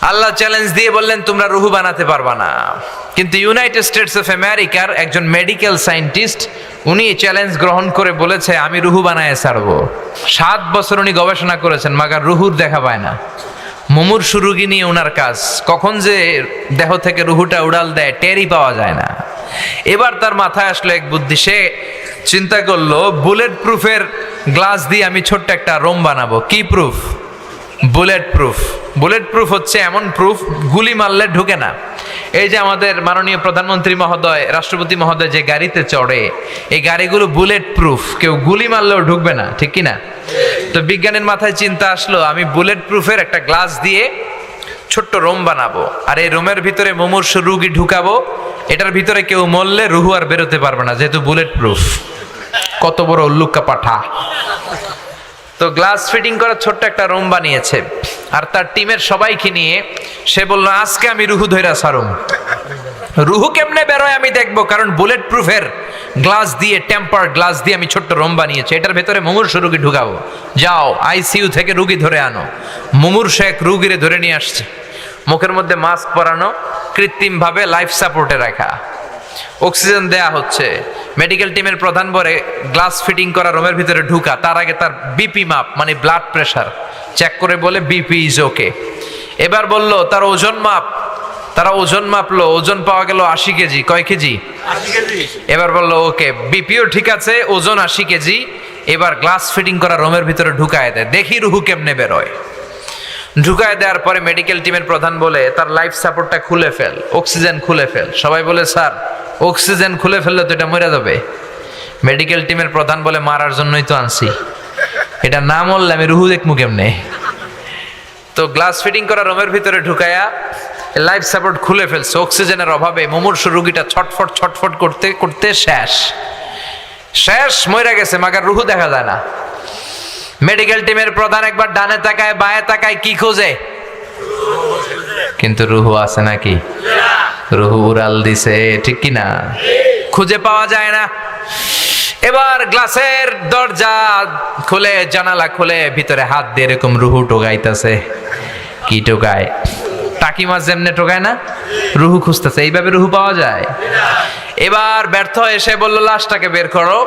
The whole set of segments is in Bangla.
আল্লাহ চ্যালেঞ্জ দিয়ে বললেন তোমরা রুহু বানাতে পারবা না। কিন্তু ইউনাইটেড স্টেটস অফ আমেরিকার একজন মেডিকেল সায়েন্টিস্ট উনি চ্যালেঞ্জ গ্রহণ করে বলেছে আমি রুহু বানায় ছাড়বো। 7 বছর উনি গবেষণা করেছেন, মাগার রুহুর দেখা পায় না। মুমূর্ষু রোগী নিয়ে ওনার কাজ, কখন যে দেহ থেকে রুহুটা উড়াল দেয় টেরই পাওয়া যায় না। এবার তার মাথায় আসলো এক বুদ্ধি, সে চিন্তা করলো বুলেট প্রুফের গ্লাস দিয়ে আমি ছোট্ট একটা রোম বানাবো। কি proof? Bullet proof. Bullet proof হচ্ছে এমন প্রুফ গুলি মারলে ঢুকে না। এই যে আমাদের মাননীয় প্রধানমন্ত্রী মহোদয়, রাষ্ট্রপতি মহোদয় যে গাড়িতে চড়ে, এই গাড়িগুলো বুলেট প্রুফ, কেউ গুলি মারলেও ঢুকবে না, ঠিক কিনা? তো বিজ্ঞানীর মাথায় চিন্তা আসলো আমি বুলেট প্রুফের একটা গ্লাস দিয়ে ছোট্ট রোম বানাবো, আর এই রোমের ভিতরে মুমূর্ষু রুগী ঢুকাবো। এটার ভিতরে কেউ মরলে রুহু আর বেরোতে পারবে না, যেহেতু বুলেট প্রুফ। কত বড় উল্লুক্কা পাঠা! তো গ্লাস ফিটিং করা ছোট্ট একটা রুম বানিয়েছে, আর তার টিমের সবাইকে নিয়ে সে বলল আজকে আমি রুহু ধইরা ছাড়ুম। রুহু কেমনে বেরোয় আমি দেখবো, কারণ বুলেট প্রুফের গ্লাস দিয়ে, টেম্পার গ্লাস দিয়ে আমি ছোট্ট রুম বানিয়েছি, এটার ভেতরে মুমূর্ষু রুগী ঢুকাবো। যাও আইসিইউ থেকে রুগী ধরে আনো। মুমূর্ষু এক রুগীরে ধরে নিয়ে আসছে, মুখের মধ্যে মাস্ক পরানো, কৃত্রিমভাবে লাইফ সাপোর্টে রাখা, অক্সিজেন দেয়া হচ্ছে। মেডিকেল টিমের প্রধান বলে গ্লাস ফিটিং করা রুমের ভিতরে ঢুকা, তার আগে তার বিপি মাপ মানে ব্লাড প্রেশার চেক করে বলে বিপি ইজ ওকে। এবার বলল তার ওজন মাপ, তারা ওজন মাপলো, ওজন পাওয়া গেল 80 কেজি। কয় কেজি? 80 কেজি। এবার বলল ওকে, বিপিও ঠিক আছে, ওজন 80 কেজি। এবার গ্লাস ফিটিং করা রুমের ভিতরে ঢুকায় দেয়, দেখি রুহু কেমনে বেরোয়। ঢুকায় দেওয়ার পরে মেডিকেল টিমের প্রধান বলে তার লাইফ সাপোর্টটা খুলে ফেল, অক্সিজেন খুলে ফেল। সবাই বলে স্যার অক্সিজেন খুলে ফেললে তো এটা মরে যাবে। মেডিকেল টিমের প্রধান বলে মারার জন্যই তো আনছি, এটা না মরলে আমি রুহু দেখমু কেমনে। তো গ্লাস ফিটিং করা রুমের ভিতরে ঢুকায়া লাইফ সাপোর্ট খুলে ফেলছে। অক্সিজেনের অভাবে মুমূর্ষু রোগীটা ছটফট ছটফট করতে করতে শেষ মরে গেছে, মাগার রুহু দেখা যায় না। মেডিকেল টিমের প্রধান একবার ডানে তাকায় বায়ে তাকায়, কি খোঁজে? কিন্তু রুহু আছে নাকি? রুহু উড়াল দিছে, ঠিক কিনা? খুঁজে পাওয়া যায় না। এবার গ্লাসের দরজা খুলে, জানালা খুলে ভিতরে হাত দিয়ে এরকম রুহু টোকাইতেছে। কি টোকায়? টাকি মাছ যেমনে টোকায় না, রুহু খুঁজতেছে। এইভাবে রুহু পাওয়া যায়? এবার ব্যর্থ এসে বলল লাশটাকে বের করো।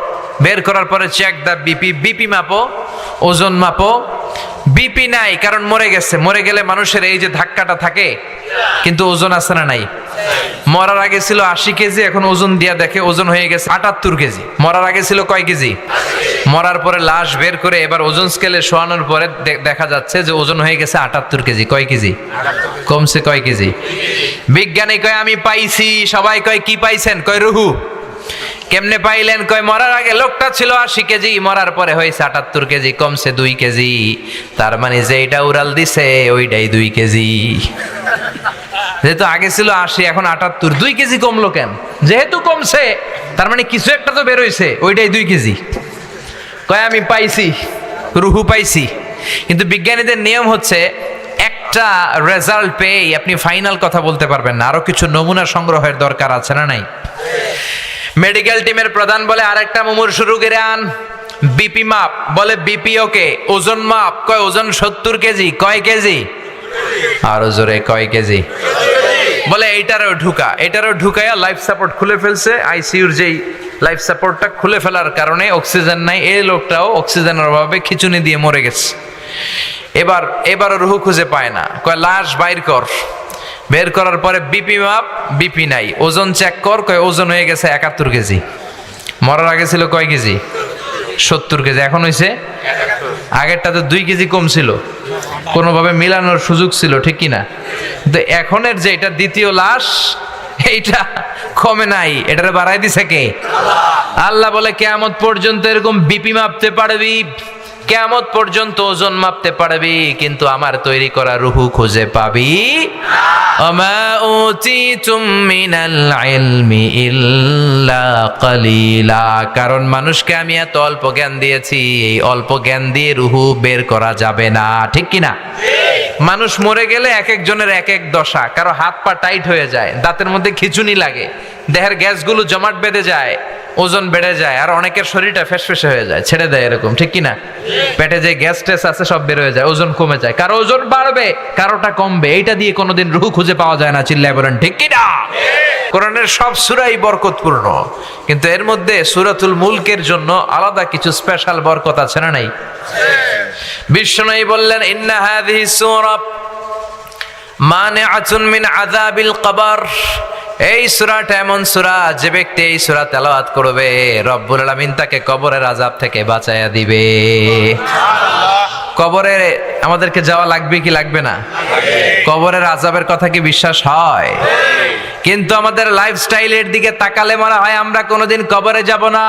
বের করার পরে চেক দা বিপি, বিপি মাপো, ওজন মাপো। বিপি নাই, কারণ মরে গেছে। মরে গেলে মানুষের এই যে ধাক্কাটা থাকে, কিন্তু ওজন আছে না নাই? মরার আগে ছিল 80 কেজি, এখন ওজন দিয়া দেখে ওজন হয়ে গেছে 78 কেজি। মরার আগে ছিল কয় কেজি? মরার পরে লাশ বের করে এবার ওজন স্কেলে শোয়ানোর পরে দেখা যাচ্ছে যে ওজন হয়ে গেছে 78 কেজি। কয় কেজি কমছে? কয় কেজি? বিজ্ঞানী কয় আমি পাইছি। সবাই কয় কি পাইছেন? কয় রুহু। কেমনে পাইলেন? কয় মরার আগে লোকটা ছিল 80 কেজি, মরার পরে হয়েছে 78 কেজি, কমছে 2 কেজি। তার মানে যে এটা উড়াল দিছে ওইটাই 2 কেজি। যেহেতু আগে ছিল 80, এখন 78, 2 কেজি কমলো কেন? যেহেতু কমছে তার মানে কিছু একটা তো বেরোইছে, ওইটাই 2 কেজি। কয় আমি পাইছি, রুহু পাইছি। কিন্তু বিজ্ঞানীদের নিয়ম হচ্ছে একটা রেজাল্ট পেয়ে আপনি ফাইনাল কথা বলতে পারবেন না, আরো কিছু নমুনা সংগ্রহের দরকার আছে না নাই? মেডিকেল টিমের প্রধান বলে আরেকটা মুমূর্ষু রোগীরে আন। বিপি মাপ, বলে বিপি ওকে। ওজন মাপ, কয় ওজন 70 কেজি। কয় কেজি? আরো জোরে, কয় কেজি? বলে এইটারও ঢুকা। এটারও ঢুকাইয়া লাইফ সাপোর্ট খুলে ফেলছে। আইসিইউর যেই লাইফ সাপোর্টটা খুলে ফেলার কারণে অক্সিজেন নাই, এই লোকটাও অক্সিজেনের অভাবে খিচুনি দিয়ে মরে গেছে। এবারও রুহু খুঁজে পায় না। কয় লাশ বাইর কর। বের করার পরে বিপি মাপ, বিপি নাই। ওজন চেক কর, কয় ওজন হয়ে গেছে 71 কেজি। মরার আগে ছিল কয় কেজি? 70 কেজি। এখন হয়েছে 71। আগেরটাতে 2 কেজি কম ছিল, কোনোভাবে মিলানোর সুযোগ ছিল, ঠিক কিনা? তো এখনের যে এটা দ্বিতীয় লাশ, এইটা কমে নাই, এটারে বাড়াই দিছে কে? আল্লাহ বলে কিয়ামত পর্যন্ত এরকম বিপি মাপতে পারবি, কিয়ামত পর্যন্ত ওজন মাপতে পারবি, কিন্তু আমার তৈরি করা রুহু খুঁজে পাবি। ওমা উতিতুম মিনাল ইলমি ইল্লা কালিলা। কারণ মানুষকে আমি এত অল্প জ্ঞান দিয়েছি, এই অল্প জ্ঞান দিয়ে রুহু বের করা যাবে না, ঠিক কিনা? মানুষ মরে গেলে এক একজনের এক এক দশা। কারো হাত পা টাইট হয়ে যায়, দাঁতের মধ্যে খিঁচুনি লাগে, দেহের গ্যাসগুলো জমাট বেঁধে যায়, ওজন বেড়ে যায়, আর অনেকের শরীরটা ফেসফেসে হয়ে যায়, ছেড়ে দেয় এরকম, ঠিক কিনা? পেটে যে গ্যাস টেস আছে সব বের হয়ে যায়, ওজন কমে যায়, কারো ওজন বাড়বে কারোটা কমবে, এইটা দিয়ে কোনোদিন রুহ খুঁজে পাওয়া যায় না। চিল্লায় বলেন ঠিক কিনা? কোরআনের সব সূরাই বরকতপূর্ণ, কিন্তু এর মধ্যে সূরাতুল মুলকের জন্য আলাদা কিছু স্পেশাল বরকত আছে না নাই? বিশ্বনবী বললেন, ইন্না হাযিহি সূরা মানিআতুন মিন আযাবিল কবর। এই সূরাটা এমন সূরা, যে ব্যক্তি এই সূরা তেলাওয়াত করবে রব্বুল আলামিন তাকে কবরের আযাব থেকে বাঁচায়া দিবে। কবরে আমাদেরকে যাওয়া লাগবে কি লাগবে না? কবরের আযাবের কথা কি বিশ্বাস হয়? কিন্তু আমাদের লাইফস্টাইলের দিকে তাকালে মনে হয় আমরা কোনোদিন কবরে যাব না,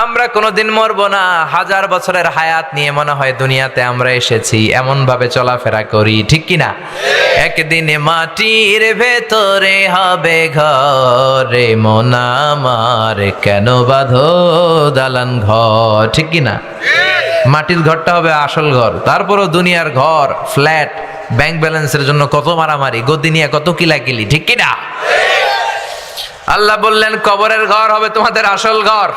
আমরা কোনোদিন মরবো না, 1000 বছরের হায়াত নিয়ে মনে হয় দুনিয়াতে আমরা এসেছি, এমন ভাবে চলাফেরা করি, ঠিক কিনা? একদিনে মাটির ভেতরে হবে ঘরে, মন আমার কেন বাঁধো দালান ঘর, ঠিক কিনা? মাটির ঘরটা হবে আসল ঘর, তারপরও দুনিয়ার ঘর ফ্ল্যাট, ব্যাংক ব্যালেন্সের জন্য কত মারামারি, গদি নিয়ে কত কিলাকিলি, ঠিক কিনা? আল্লাহ বললেন কবরের ঘর হবে তোমাদের আসল ঘর।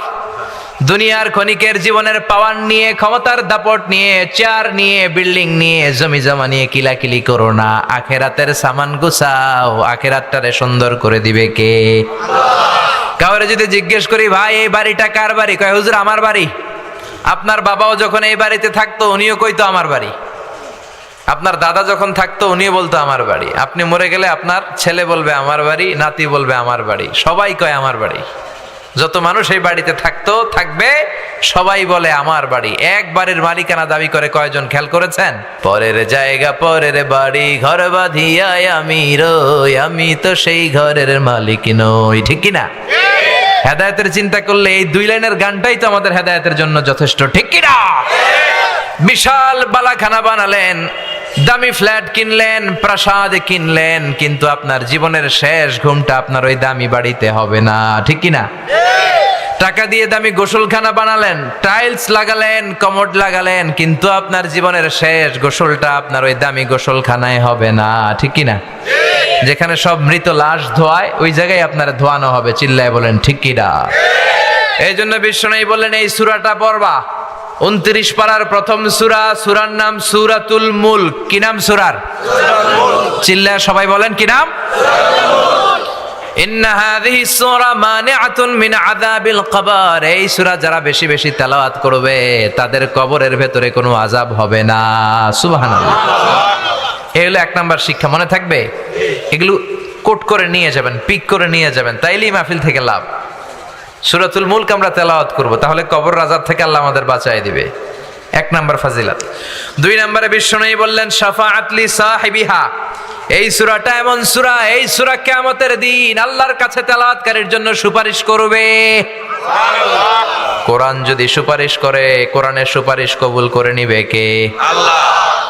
দুনিয়ার ক্ষণিকের জীবনের পাওয়ার নিয়ে, ক্ষমতার দাপট নিয়ে, চেয়ার নিয়ে, বিল্ডিং নিয়ে, জমি জমা নিয়ে কিলাকিলি করো না, আখেরাতের সামান গুছাও, আখেরাতটারে সুন্দর করে দিবে কে? কাউরে যদি জিজ্ঞেস করি ভাই এই বাড়িটা কার বাড়ি, কয় হুজুর আমার বাড়ি। আপনার বাবাও যখন এই বাড়িতে থাকতো উনিও কইতো আমার বাড়ি, আপনার দাদা যখন থাকতো উনিও বলতো আমার বাড়ি, আপনি মরে গেলে আপনার ছেলে বলবে আমার বাড়ি, নাতি বলবে আমার বাড়ি, সবাই কয় আমার বাড়ি। যত মানুষ এই বাড়িতে থাকতো থাকবে সবাই বলে আমার বাড়ি। এক বাড়ির মালিকানা দাবি করে কয়জন খেয়াল করেছেন? পরের জায়গা পরের বাড়ি, ঘর বাঁধিয়ায় আমি রই, আমি তো সেই ঘরের মালিক নই, ঠিক কিনা? হেদায়েতের চিন্তা করলে এই 2 লাইনের গানটাই তো আমাদের হেদায়েতের জন্য যথেষ্ট, ঠিক কিনা? বিশাল বালাখানা বানালেন, দামি ফ্ল্যাট কিনলেন, প্রাসাদ কিনলেন, কিন্তু আপনার জীবনের শেষ ঘুমটা আপনার ওই দামি বাড়িতে হবে না, ঠিক কিনা? টাকা দিয়ে দামি গোসলখানা বানালেন, টাইলস লাগালেন, কমোড লাগালেন, কিন্তু আপনার জীবনের শেষ গোসলটা আপনার ওই দামি গোসলখানায় হবে না, ঠিক কিনা? যেখানে সব মৃত লাশ ধোয়ায় ওই জায়গায় আপনার ধোয়ানো হবে। চিল্লায় বলেন ঠিক কিনা? এই জন্য বিশ্বনবী বললেন এই সূরাটা পড়বা। 29 পারার প্রথম সূরা, সূরার নাম সূরাতুল মুলক। কি নাম সূরার? চিল্লায় সবাই বলেন কি নাম? ইন্না হাযিহি সূরা মানিআতুন মিন আযাবিল কবর। এই সূরা যারা বেশি বেশি তেলাওয়াত করবে তাদের কবরের ভেতরে কোনো আযাব হবে না। সুবহানাল্লাহ। এই হলো 1 নাম্বার শিক্ষা, মনে থাকবে? এগুলো কোট করে নিয়ে যাবেন, পিক করে নিয়ে যাবেন, তাইলেই মাহফিল থেকে লাভ। সূরাতুল মুলক আমরা তেলাওয়াত করব, তাহলে কবর আযাব থেকে আল্লাহ আমাদের বাঁচায় দিবে। 1 নাম্বার ফাজিলাত। 2 নম্বরে বিশ্বনবী বললেন শাফাআত লি সাহিবিহা। এই সূরাটা এমন সূরা, এই সূরা কিয়ামতের দিন আল্লাহর কাছে তেলাওয়াতকারীর জন্য সুপারিশ করবে। সুবহানাল্লাহ। কোরআন যদি সুপারিশ করে, কোরআনের সুপারিশ কবুল করে নিবে কে? আল্লাহ।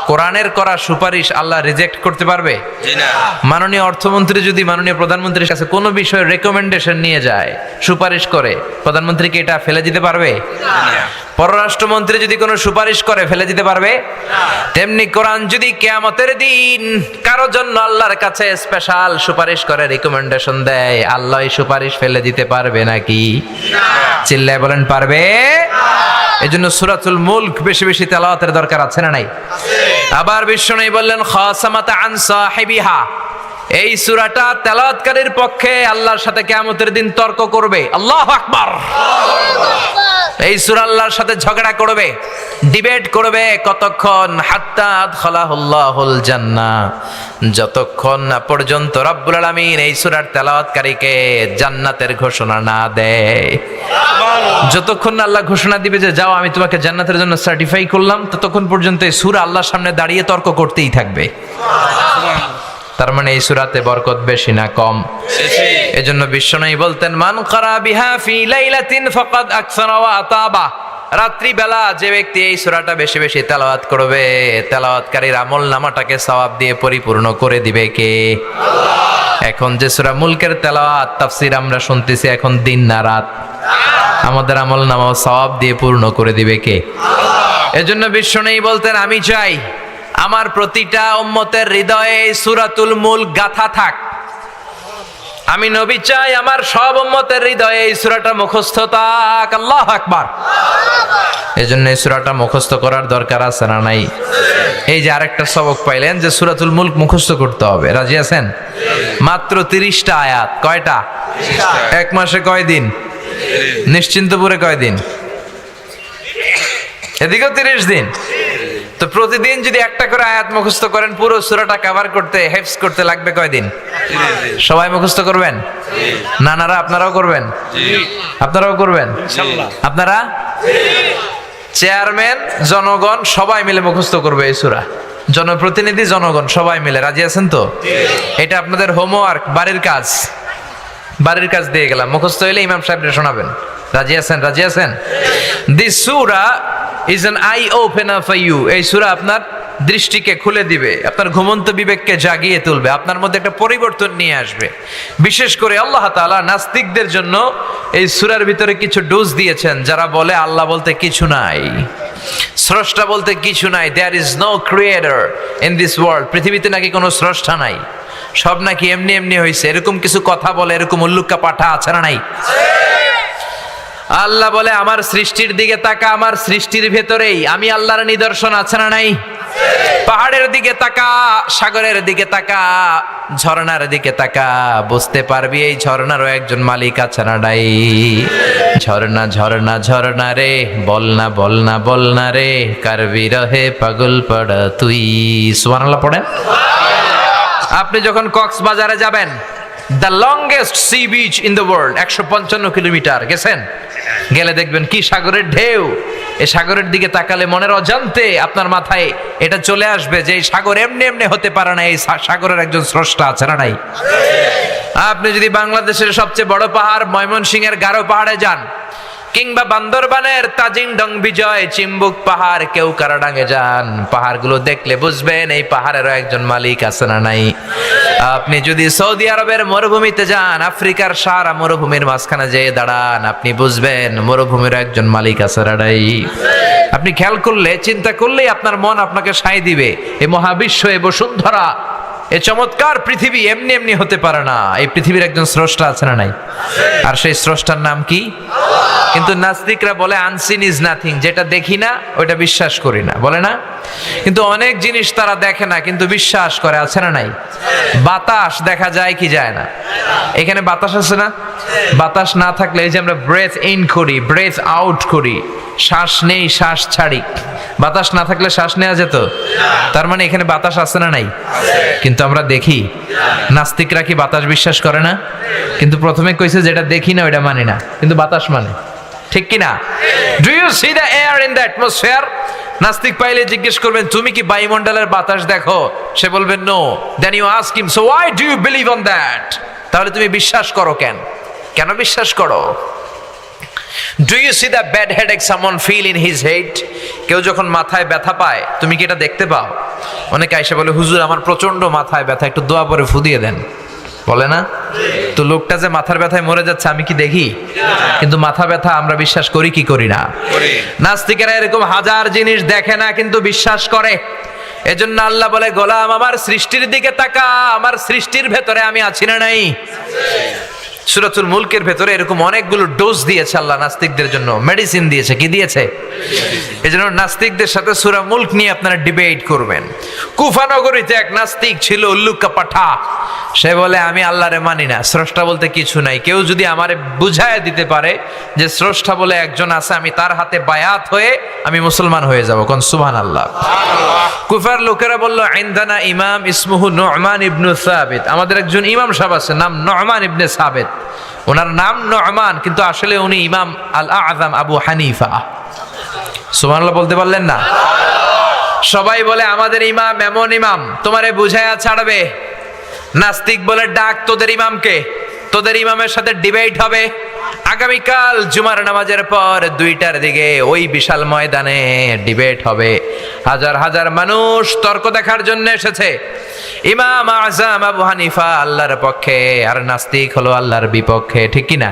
কোরআনের করা সুপারিশ আল্লাহ রিজেক্ট করতে পারবে? জি না। মাননীয় অর্থমন্ত্রী যদি মাননীয় প্রধানমন্ত্রীর কাছে কোনো বিষয়ে রেকমেন্ডেশন নিয়ে যায়, সুপারিশ করে, প্রধানমন্ত্রীকে এটা ফেলে দিতে পারবে? না। পররাষ্ট্রমন্ত্রী যদি কোনো সুপারিশ করে ফেলে দিতে পারবে? না। তেমনি কোরআন যদি কিয়ামতের দিন কারো জন্য আল্লাহর কাছে স্পেশাল সুপারিশ করে, রেকমেন্ডেশন দেয়, আল্লাহ এই সুপারিশ ফেলে দিতে পারবে নাকি? না। চিল্লায় বলেন পারবে? এজন্য সূরাতুল মুলক বেশি বেশি তেলাওয়াতের দরকার আছে না নাই? আছে। আবার বিশ্বনবী বললেন খাসামাত আন সাহিবিহা। এই সূরাটা তেলাওয়াতকারীর পক্ষে আল্লাহর সাথে কিয়ামতের দিন তর্ক করবে। আল্লাহু আকবার। এই সূরা আল্লাহর সাথে ঝগড়া করবে, ডিবেট করবে কতক্ষণ? হাত্তা আদখালাহুল্লাহুল জান্নাহ, যতক্ষণ না পর্যন্ত রব্বুল আলামিন এই সূরার তেলাওয়াতকারীকে জান্নাতের ঘোষণা না দেয়। যতক্ষণ না আল্লাহ ঘোষণা দিবে যে যাও আমি তোমাকে জান্নাতের জন্য সার্টিফাই করলাম, ততক্ষণ পর্যন্ত এই সূরা আল্লাহর সামনে দাঁড়িয়ে তর্ক করতেই থাকবে। তার মানে এই সূরাতে বরকত বেশি না কম? বেশি। এজন্য বিশ্বনবী বলতেন মান ক্বারা বিহা ফি লাইলাতিন ফাকাদ আকসারা ওয়া আতাবা। রাত্রি বেলা যে ব্যক্তি এই সূরাটা বেশি বেশি তেলাওয়াত করবে, তেলাওয়াতকারীর আমলনামাটাকে সওয়াব দিয়ে পরিপূর্ণ করে দিবে কে? আল্লাহ। এখন যে সূরা মুলকের তেলাওয়াত তাফসীর আমরা শুনতেছি, এখন দিন না রাত? আমাদের আমলনামাও সওয়াব দিয়ে পূর্ণ করে দিবে কে? আল্লাহ। এজন্য বিশ্বনবী বলতেন আমি চাই আমার প্রতিটা উম্মতের হৃদয়ে সূরাতুল মুলক গাথা থাক। আমি নবী চাই আমার সব উম্মতের হৃদয়ে এই সূরাটা মুখস্থ থাক। আল্লাহু আকবার। এজন্য এই সূরাটা মুখস্থ করার দরকার আছে না নাই? এই যে আরেকটা সবক পাইলেন যে সূরাতুল মুলক মুখস্থ করতে হবে। রাজি আছেন? মাত্র 30টা আয়াত। কয়টা? এক মাসে কয় দিন? নিশ্চিন্তপুরে কয় দিন? এদিকেও 30 দিন। তো প্রতিদিন যদি একটা করে আয়াত মুখস্থ করেন, পুরো সূরাটা কভার করতে, হেফজ করতে লাগবে কয় দিন? সবাই মুখস্থ করবেন? নানারা আপনারাও করবেন? আপনারাও করবেন? আপনারা চেয়ারম্যান, জনগণ সবাই মিলে মুখস্থ করবে এই সূরা। জনপ্রতিনিধি, জনগণ সবাই মিলে। রাজি আছেন তো? এটা আপনাদের হোমওয়ার্ক, বাড়ির কাজ। বাড়ির কাজ দিয়ে গেলাম, মুখস্থ হইলে ইমাম সাহেবরে শোনাবেন। রাজি আছেন? রাজি আছেন? দিস সূরা is an eye opener for you. এই সূরা আপনার দৃষ্টিকে খুলে দিবে, আপনার ঘুমন্ত বিবেককে জাগিয়ে তুলবে, আপনার মধ্যে একটা পরিবর্তন নিয়ে আসবে। বিশেষ করে আল্লাহ তাআলা নাস্তিকদের জন্য এই সূরার ভিতরে কিছু ডোজ দিয়েছেন, যারা বলে আল্লাহ বলতে কিছু নাই, স্রষ্টা বলতে কিছু নাই, there is no creator in this world. পৃথিবীতে নাকি কোনো স্রষ্টা নাই, সব নাকি এমনি এমনি হয়েছে, এরকম কিছু কথা বলে, এরকম উল্লুক্কা পাঠা আছে না নাই? আল্লাহ বলে আমার সৃষ্টির দিকে তাকা, আমার সৃষ্টির ভেতরেই আমি আল্লাহর নিদর্শন আছে না নাই? পাহাড়ের দিকে তাকা, সাগরের দিকে তাকা, ঝর্ণার দিকে তাকা, বুঝতে পারবি এই ঝর্ণারও একজন মালিক আছে না নাই? ঝর্ণা ঝর্ণা ঝর্ণা রে, বলনা বলনা বলনা রে, কারবি রহে পাগল পড়া তুই। সুবহানাল্লাহ পড়েন। আপনি যখন কক্সবাজারে যাবেন, the longest sea beach in the world, 155 kilometre গেছেন? গেলে দেখবেন কি সাগরের ঢেউ। এই সাগরের দিকে তাকালে মনের অজান্তে আপনার মাথায় এটা চলে আসবে যে এই সাগর এমনি এমনি হতে পারে না, এই সাগরের একজন স্রষ্টা আছে না নাই? আপনি যদি বাংলাদেশের সবচেয়ে বড় পাহাড় ময়মনসিংহের গারো পাহাড়ে যান, কিংবা বান্দরবানের তাজিংডং বিজয়, চিম্বুক পাহাড়, কেওক্রাডাঙে যান, পাহাড়গুলো দেখলে বুঝবেন এই পাহাড়েরও একজন মালিক আছে না নাই? আপনি যদি সৌদি আরবের মরুভূমিতে যান, আফ্রিকার সারা মরুভূমির মাঝখানে যেয়ে দাঁড়ান, আপনি বুঝবেন মরুভূমির একজন মালিক আছে না নাই? আপনি খেয়াল করলে, চিন্তা করলেই আপনার মন আপনাকে সায় দিবে এই মহাবিশ্ব, এই বসুন্ধরা, এই চমৎকার পৃথিবী এমনি এমনি হতে পারে না। এই পৃথিবীর একজন স্রষ্টা আছে না নাই? আর সেই স্রষ্টার নাম কি? কিন্তু নাস্তিকরা বলে আনসিন ইজ নাথিং, যেটা দেখি না ওইটা বিশ্বাস করি না, বলে না? কিন্তু অনেক জিনিস তারা দেখে না কিন্তু বিশ্বাস করে, আছে না নাই? বাতাস দেখা যায় কি যায় না? এখানে বাতাস আছে না? বাতাস না থাকলে এই যে আমরা ব্রেথ ইন করি, ব্রেথ আউট করি, শ্বাস নেই শ্বাস ছাড়ি, বাতাস না থাকলে শ্বাস নেওয়া যেত? তার মানে এখানে বাতাস আছে না নাই? কিন্তু আমরা দেখি। নাস্তিকরা কি বাতাস বিশ্বাস করে না? কিন্তু প্রথমে কইছে যেটা দেখি না ওইটা মানি না, কিন্তু বাতাস মানে, ঠিক কি না? Do you see the air in the atmosphere? নাস্তিক পাইলে জিজ্ঞেস করবেন তুমি কি বায়ুমণ্ডলের বাতাস দেখো? সে বলবে no. Then you ask him so why do you believe on that? তাহলে তুমি বিশ্বাস করো কেন? কেন বিশ্বাস করো? Do you see the bad headache someone feel in his head? কেউ যখন মাথায় ব্যথা পায় তুমি কি এটা দেখতে পাও? অনেকে আইসা বলে হুজুর আমার প্রচন্ড মাথায় ব্যথা, একটু দোয়া পরে ফু দিয়ে দেন, বলে না? তো লোকটা যে মাথার ব্যথায় মরে যাচ্ছে আমি কি দেখি? কিন্তু মাথা ব্যথা আমরা বিশ্বাস করি কি করি না? নাস্তিকেরা এরকম হাজার জিনিস দেখে না কিন্তু বিশ্বাস করে। এজন্য আল্লাহ বলে গোলাম আমার সৃষ্টির দিকে তাকা, আমার সৃষ্টির ভেতরে আমি আছি না নাই? সূরাতুল মুলকের ভেতরে এরকম অনেকগুলো ডোজ দিয়েছে আল্লাহ নাস্তিকদের জন্য, মেডিসিন দিয়েছে। কি দিয়েছে? এজন্য নাস্তিকদের সাথে সূরা মুলক নিয়ে আপনারা ডিবেট করবেন। কুফা নগরীতে এক নাস্তিক ছিল, উল্লুকা পাঠা। সে বলে আমি আল্লাহরে মানি না, স্রষ্টা বলতে কিছু নাই। কেউ যদি আমারে বুঝায় দিতে পারে যে স্রষ্টা বলে একজন আছে, আমি তার হাতে বায়াত হয়ে আমি মুসলমান হয়ে যাব। কোন সুবহানাল্লাহ। কুফার লোকেরা বলল ইনদানা ইমাম ইসমুহু নু'মান ইবনে সাবিত, আমাদের একজন ইমাম সাহেব আছে নাম নু'মান ইবনে সাবিত। ওনার নাম নু'মান কিন্তু আসলে উনি ইমাম আল আযম আবু হানিফা। সুবহানাল্লাহ বলতে পারলেন না? সবাই বলে আমাদের ইমাম এমন ইমাম তোমারে বুঝায়া ছাড়বে। নাস্তিক বলে ডাক তোদের ইমামকে, তোদের ইমামের সাথে ডিবেট হবে আগামীকাল জুমার নামাজের পর 2টার দিকে ওই বিশাল ময়দানে ডিবেট হবে। হাজার হাজার মানুষ তর্ক দেখার জন্য এসেছে। ইমাম আযম আবু হানিফা আল্লাহর পক্ষে আর নাস্তিক হলো আল্লাহর বিপক্ষে, ঠিক কি না?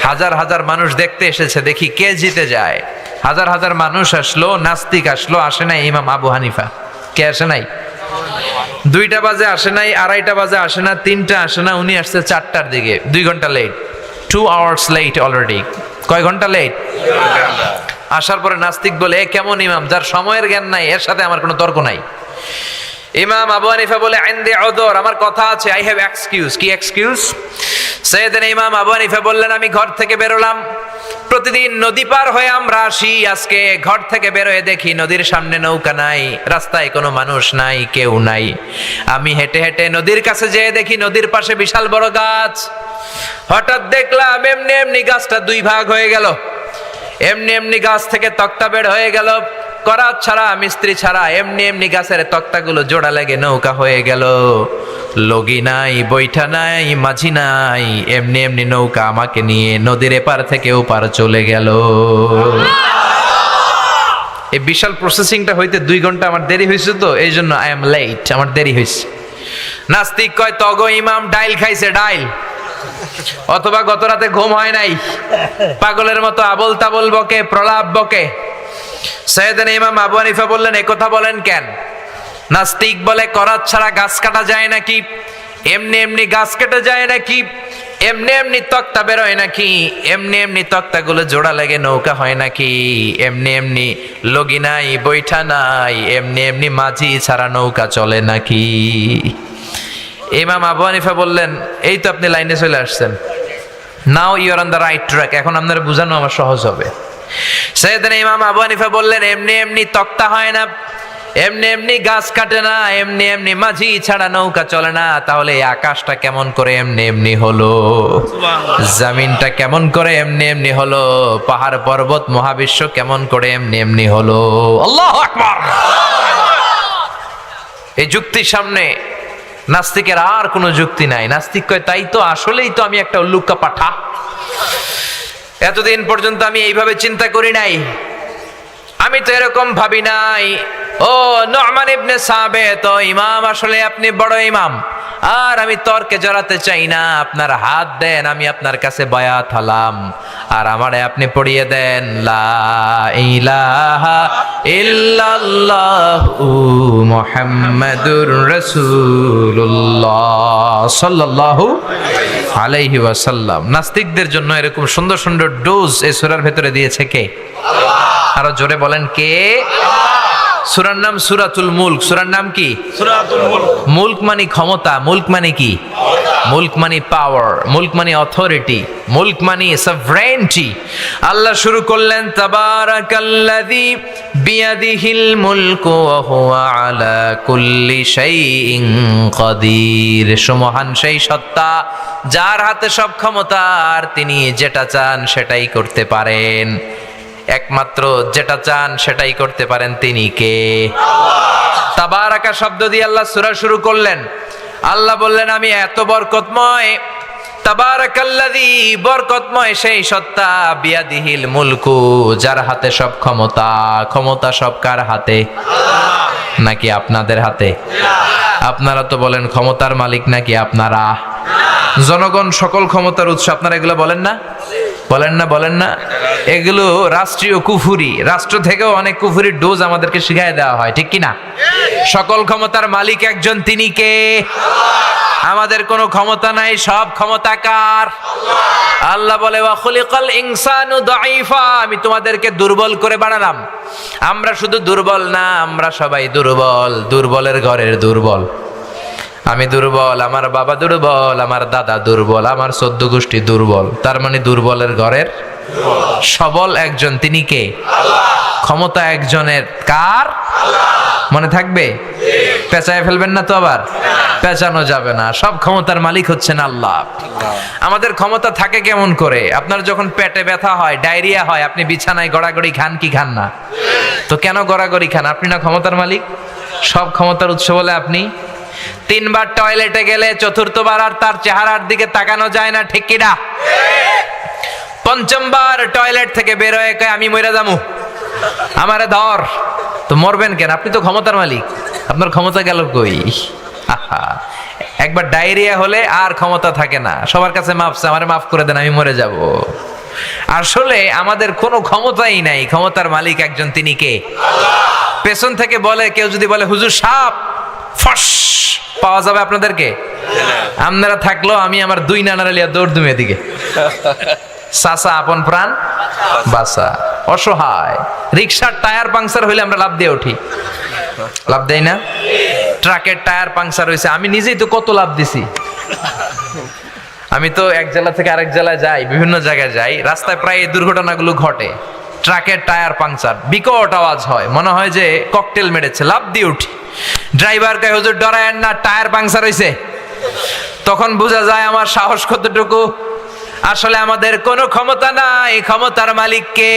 হাজার হাজার মানুষ দেখতে এসেছে, দেখি কে জিতে যায়। হাজার হাজার মানুষ আসলো, নাস্তিক আসলো, আসে নাই ইমাম আবু হানিফা। কে আসে নাই? 2টা বাজে আসে নাই, 2:30 বাজে আসে না, 3টা আসে না, উনি আসছে 4টার দিকে, 2 ঘন্টা লেট, 2 hours লেট অলরেডি। কয় ঘন্টা লেট? আসার পরে নাস্তিক বলে, এ কেমন ইমাম যার সময়ের জ্ঞান নাই, এর সাথে আমার কোনো তর্ক নাই। ইমাম আবু হানিফা বলে, ইনদি উযর, আমার কথা আছে, আই হ্যাভ এক্সকিউজ। কি এক্সকিউজ? সাইয়েদনা ইমাম আবু হানিফা বললেন, আমি ঘর থেকে বেরোলাম, প্রতিদিন নদী পার হয়ে আমরা আসি, আজকে ঘর থেকে বের হয়ে দেখি নদীর সামনে নৌকা নাই, রাস্তায় কোনো মানুষ নাই, কেউ নাই। আমি হেঁটে হেঁটে নদীর কাছে যেয়ে দেখি নদীর পাশে বিশাল বড় গাছ। হঠাৎ দেখলাম এমনি এমনি গাছটা 2 ভাগ হয়ে গেল, এমনি এমনি গাছ থেকে তক্তা বের হয়ে গেল, করাত ছাড়া, মিস্ত্রি ছাড়া, এমনি এমনি গাছের তক্তাগুলো জোড়া লেগে নৌকা হয়ে গেল। লগি নাই, বৈঠা নাই, মাঝি নাই, এমনি এমনি নৌকা আমাকে নিয়ে নদীর এপার থেকে ওপার চলে গেল। এই বিশাল প্রসেসিংটা হইতে 2 ঘন্টা আমার দেরি হয়েছে, তো এই জন্য আই এম লেট, আমার দেরি হয়েছে। নাস্তিক কয়, তগো ইমাম ডাইল খাইছে, ডাইল, অথবা গত রাতে ঘুম হয় নাই, পাগলের মতো আবল তাবল বকে, প্রলাপ বকে। সাইয়েদনা ইমাম আবু হানিফা বললেন, এ কথা বলেন কেন? নাস্তিক বলে, করাত ছাড়া গাছ কাটা যায় নাকি? এমনি এমনি গাছ কেটে যায় নাকি? এমনি এমনি তক্তা বেরোয় নাকি? এমনি এমনি তক্তাগুলো জোড়া লেগে নৌকা হয় নাকি? এমনি এমনি লগি নাই, বৈঠা নাই, এমনি এমনি মাঝি ছাড়া নৌকা চলে নাকি? ইমাম আবু হানিফা বললেন, এই তো আপনি লাইনে চলে আসছেন, now you are on the right track, এখন আপনার বোঝানো আমার সহজ হবে। সাইয়েদনা ইমাম আবু হানিফা বললেন, এমনি এমনি তক্তা হয় না, এমনি এমনি গাছ কাটে না, এমনি এমনি মাঝি ছাড়া নৌকা চলে না, তাহলে এই আকাশটা কেমন করে এমনি এমনি হলো? জমিনটা কেমন করে এমনি এমনি হলো? পাহাড় পর্বত মহাবিশ্ব কেমন করে এমনি এমনি হলো? আল্লাহু আকবার। এই যুক্তির সামনে নাস্তিকের আর কোনো যুক্তি নাই। নাস্তিক কয়, তাই তো, আসলেই তো আমি একটা উল্লুকা পাঠা, এতদিন পর্যন্ত আমি এইভাবে চিন্তা করি নাই, আমি তো এরকম ভাবি নাই। ও নু'মান ইবনে সাবিত, তো ইমাম, আসলে আপনি বড় ইমাম, আর আমি তর্কে জড়াতে চাই না, আপনার হাত দেন, আমি আপনার কাছে বায়াত হলাম, আর আমারে আপনি পড়িয়ে দেন লা ইলাহা ইল্লাল্লাহু মুহাম্মাদুর রাসূলুল্লাহ সাল্লাল্লাহু আলাইহি ওয়াসাল্লাম। নাস্তিকদের জন্য এরকম সুন্দর সুন্দর ডোজ এই সূরার ভেতরে দিয়েছে কে? আল্লাহ। আরো জোরে বলেন, কে? সূরার নাম সূরাতুল মুলক। সূরার নাম কি? সূরাতুল মুলক। মুলক মানে ক্ষমতা, মুলক মানে কি? মুলক মানে পাওয়ার, মুলক মানে অথরিটি, মুলক মানে সভরেনিটি। আল্লাহ শুরু করলেন, তাবারাকাল্লাযী বিয়াদিহিল মুলকু ওয়া হুয়া আলা কুল্লি শাইইন কাদির। সুমহান সেই সত্তা যার হাতে সব ক্ষমতা, আর তিনি যেটা চান সেটাই করতে পারেন। একমাত্র যেটা চান সেটাই করতে পারেন, তিনি কে? তাবারাকা শব্দ দিয়ে আল্লাহ সূরা শুরু করলেন। আল্লাহ বললেন, আমি এত বরকতময়, তাবারাকাল্লাযী, বরকতময় সেই সত্তা, বিয়াদিহিল মুলকু, যার হাতে সব ক্ষমতা। ক্ষমতা সব কার হাতে? নাকি আপনাদের হাতে? আপনারা তো বলেন ক্ষমতার মালিক নাকি আপনারা? জনগণ সকল ক্ষমতার উৎস, আপনারা এগুলো বলেন না? বলেন না? বলেন না? এগুলো রাষ্ট্রীয় কুফুরি, রাষ্ট্র থেকেও অনেক কুফুরির ডোজ আমাদেরকে শিখাই দেওয়া হয়, ঠিক কিনা? সকল ক্ষমতার মালিক একজন, তিনি কে? আমাদের কোনো ক্ষমতা নাই, সব ক্ষমতা কার? আল্লাহ বলে, ওয়া খুলিকাল ইনসানু দাঈফা, আমি তোমাদেরকে দুর্বল করে বানালাম। আমরা শুধু দুর্বল না, আমরা সবাই দুর্বল, দুর্বলের ঘরের দুর্বল। আমি দুর্বল, আমার বাবা দুর্বল, আমার দাদা দুর্বল, আমার 14 গোষ্ঠী দুর্বল, তার মানে দুর্বলের ঘরের সবল একজন, তিনি কে? ক্ষমতা একজনের, কার? মনে থাকবে? পেঁচায় ফেলবেন না তো আবার? পেঁচানো যাবে না, সব ক্ষমতার মালিক হচ্ছেন আল্লাহ। আমাদের ক্ষমতা থাকে কেমন করে? আপনার যখন পেটে ব্যথা হয়, ডায়রিয়া হয়, আপনি বিছানায় গড়াগড়ি খান কি খান না? তো কেন গড়াগড়ি খান? আপনি না ক্ষমতার মালিক? সব ক্ষমতার উৎস বলে আপনি। 3 বার টয়লেটে গেলে 4র্থবার আর তার চেহারার দিকে তাকানো যায় না, ঠিক কিনা? 5ম বার টয়লেট থেকে বের হয়ে কয়, আমি মরে যামু, আমারে ধর। তো মরবেন কেন? আপনি তো ক্ষমতার মালিক, আপনার ক্ষমতা গেল কই? একবার ডায়রিয়া হলে আর ক্ষমতা থাকে না, সবার কাছে মাফ, আমারে মাফ করে দেন, আমি মরে যাব। আসলে আমাদের কোনো ক্ষমতাই নাই, ক্ষমতার মালিক একজন, তিনি কে? আল্লাহ। পেছন থেকে বলে কেউ, যদি বলে হুজুর সাপ, ফস পাওয়া যাবে আপনাদেরকে? আপনারা থাকলো আমি আমার 2 নানার লিয়া দৌড় দুমে দিকে। চাচা আপন প্রাণ বাসা, অসহায়। রিক্সার টায়ার পাংচার হইলে আমরা লাভ দিয়ে উঠি, লাভ দেই না? ট্রাকের টায়ার পাংচার হয়েছে, আমি নিজেই তো কত লাভ দিছি। আমি তো এক জেলা থেকে আরেক জেলায় যাই, বিভিন্ন জায়গায় যাই, রাস্তায় প্রায় এই দুর্ঘটনাগুলো ঘটে। ট্রাকের টায়ার পাংচার, বিকট আওয়াজ হয়, মনে হয় যে ককটেল মেরেছে, লাভ দিয়ে উঠি। ড্রাইভার কয় হুজুর ডরায়েন না, টায়ার পাংচার হয়েছে। তখন বোঝা যায় আমার সাহস কতটুকু। আসলে আমাদের কোনো ক্ষমতা নাই, ক্ষমতার মালিক কে?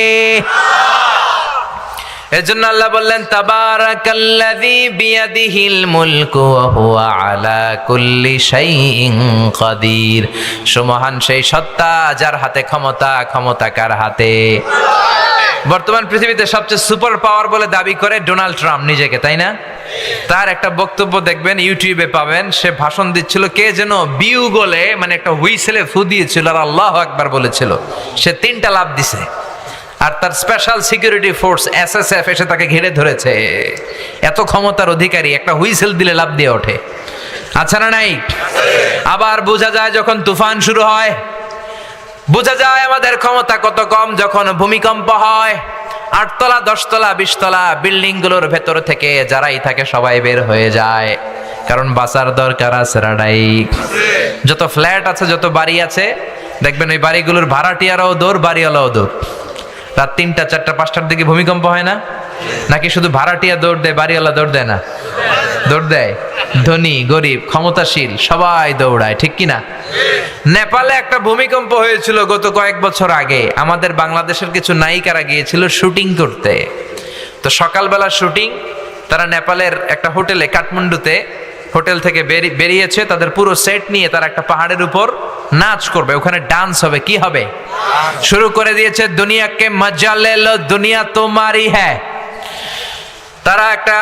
এজন্য আল্লাহ বললেন তাবারাকাল্লাযী বিয়াদিহিল মুলকু ওয়া হুয়া আলা কুল্লি শাইইন কাদির। সুমহান সেই সত্তা যার হাতে ক্ষমতা, ক্ষমতা কার হাতে? বর্তমান পৃথিবীতে সবচেয়ে সুপার পাওয়ার বলে দাবি করে ডোনাল্ড ট্রাম্প নিজেকে, তাই না? তার একটা বক্তব্য দেখবেন, ইউটিউবে পাবেন, সে ভাষণ দিচ্ছিল, কে যেন বিউ গলে মানে একটা হুইসেলে ফু দিয়েছিল আর আল্লাহু আকবার বলেছিল। সে 3টা লাফ দিছে আর তার স্পেশাল সিকিউরিটি ফোর্স এসএসএফ এসে তাকে ঘিরে ধরেছে। এত ক্ষমতার অধিকারী, একটা হুইসেল দিলে লাফ দিয়ে ওঠে। আচ্ছা না নাই? আবার বোঝা যায় যখন তুফান শুরু হয়, বোঝা যায় আমাদের ক্ষমতা কত কম যখন ভূমিকম্প হয়। 8 তলা 10 তলা 20 তলা বিল্ডিং গুলোর ভেতর থেকে যারাই থাকে সবাই বের হয়ে যায়, কারণ বাঁচার দরকার আছে রাডাই। যত ফ্ল্যাট আছে, যত বাড়ি আছে, দেখবেন ওই বাড়িগুলোর ভাড়াটিয়ারাও দৌড়, বাড়িওয়ালাও দৌড়। রাত 3টা 4টা 5টার দিকে ভূমিকম্প হয় না? নাকি শুধু ভাড়াটিয়া দৌড় দেয়, বাড়িওয়ালা দৌড় দেয় না? দৌড় দেয়। ধনী গরিব ক্ষমতাশীল সবাই দৌড়ায়, ঠিক কিনা? নেপালে একটা ভূমিকম্প হয়েছিল গত কয়েক বছর আগে। আমাদের বাংলাদেশের কিছু নায়িকারা গিয়েছিল শুটিং করতে। তো সকালবেলা শুটিং, তারা নেপালের একটা হোটেলে, কাঠমান্ডুতে হোটেল থেকে বেরিয়েছে, তাদের পুরো সেট নিয়ে তারা একটা পাহাড়ের উপর নাচ করবে, ওখানে ডান্স হবে। কি হবে? শুরু করে দিয়েছে দুনিয়াকে মজা লে লো, দুনিয়া তোমারই হ্যায়। তারা একটা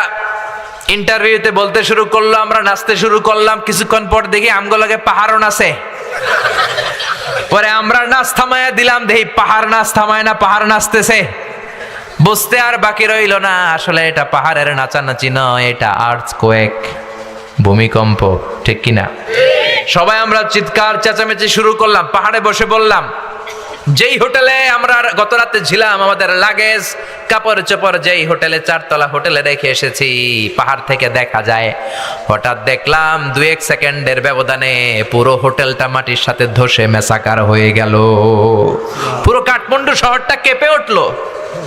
ইন্টারভিউতে বলতে শুরু করলো, আমরা নাচতে শুরু করলাম, কিছুক্ষণ পর দেখি আমগো লাগে পাহাড়ও নাচে। পরে আমরা নাচ থামায়া দিলাম, দেখি পাহাড় নাচ থামায় না, পাহাড় নাচতেছে। বুঝতে আর বাকি রইল না, আসলে এটা পাহাড়ের নাচানাচি নয়, এটা আর্থকোয়েক, ভূমিকম্প, ঠিক কিনা? সবাই আমরা চিৎকার চেঁচামেচি শুরু করলাম, পাহাড়ে বসে বললাম, যেই হোটেলে আমরা গত রাতে ছিলাম, আমাদের লাগেজ কাপড় চোপড় যেই হোটেলে, 4 তলা হোটেলে রেখে এসেছি, পাহাড় থেকে দেখা যায়। হঠাৎ দেখলাম 2-1 সেকেন্ডের ব্যবধানে পুরো হোটেলটা মাটির সাথে ধসে মেসাকার হয়ে গেল। পুরো কাঠমান্ডু শহরটা কেঁপে উঠলো।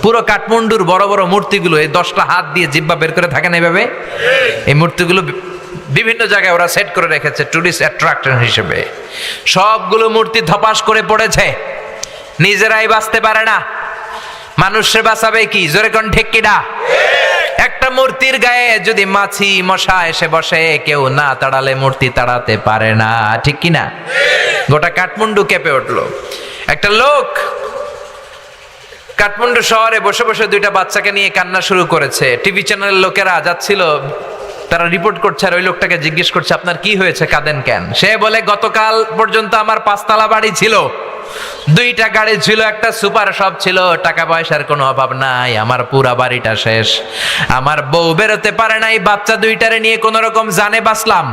পুরো কাঠমান্ডুর বড় বড় মূর্তিগুলো, এই 10টা হাত দিয়ে জিহ্বা বের করে থাকেন এইভাবে, এই মূর্তিগুলো বিভিন্ন জায়গায় ওরা সেট করে রেখেছে টুরিস্ট অ্যাট্রাকশন হিসেবে। সবগুলো মূর্তি ধপাস করে পড়েছে, নিজেরাই বাঁচতে পারে না, মানুষে বাঁচাবে কি? জোরে কোন ঠিক কিনা? একটা মূর্তির গায়ে যদি মাছি মশা এসে বসে, কেউ না তাড়ালে মূর্তি তাড়াতে পারে না, ঠিক কিনা? গোটা কাঠমান্ডু কেঁপে উঠলো। একটা লোক কাঠমান্ডু শহরে বসে বসে 2টা বাচ্চাকে নিয়ে কান্না শুরু করেছে। টিভি চ্যানেলের লোকেরা যাচ্ছিল, তারা রিপোর্ট করছে, আর ওই লোকটাকে জিজ্ঞেস করছে, আপনার কি হয়েছে, কাঁদেন কেন? সে বলে, গতকাল পর্যন্ত আমার 5 তলা বাড়ি ছিল, 2টা গাড়ি ছিল, একটা সুপার শপ ছিল, টাকা পয়সার কোনো অভাব নাই, আমার পুরা বাড়িটা শেষ। আমার বউ বেরোতে পারে নাই, বাচ্চা 2টারে নিয়ে কোন রকম জানে বাঁচলাম।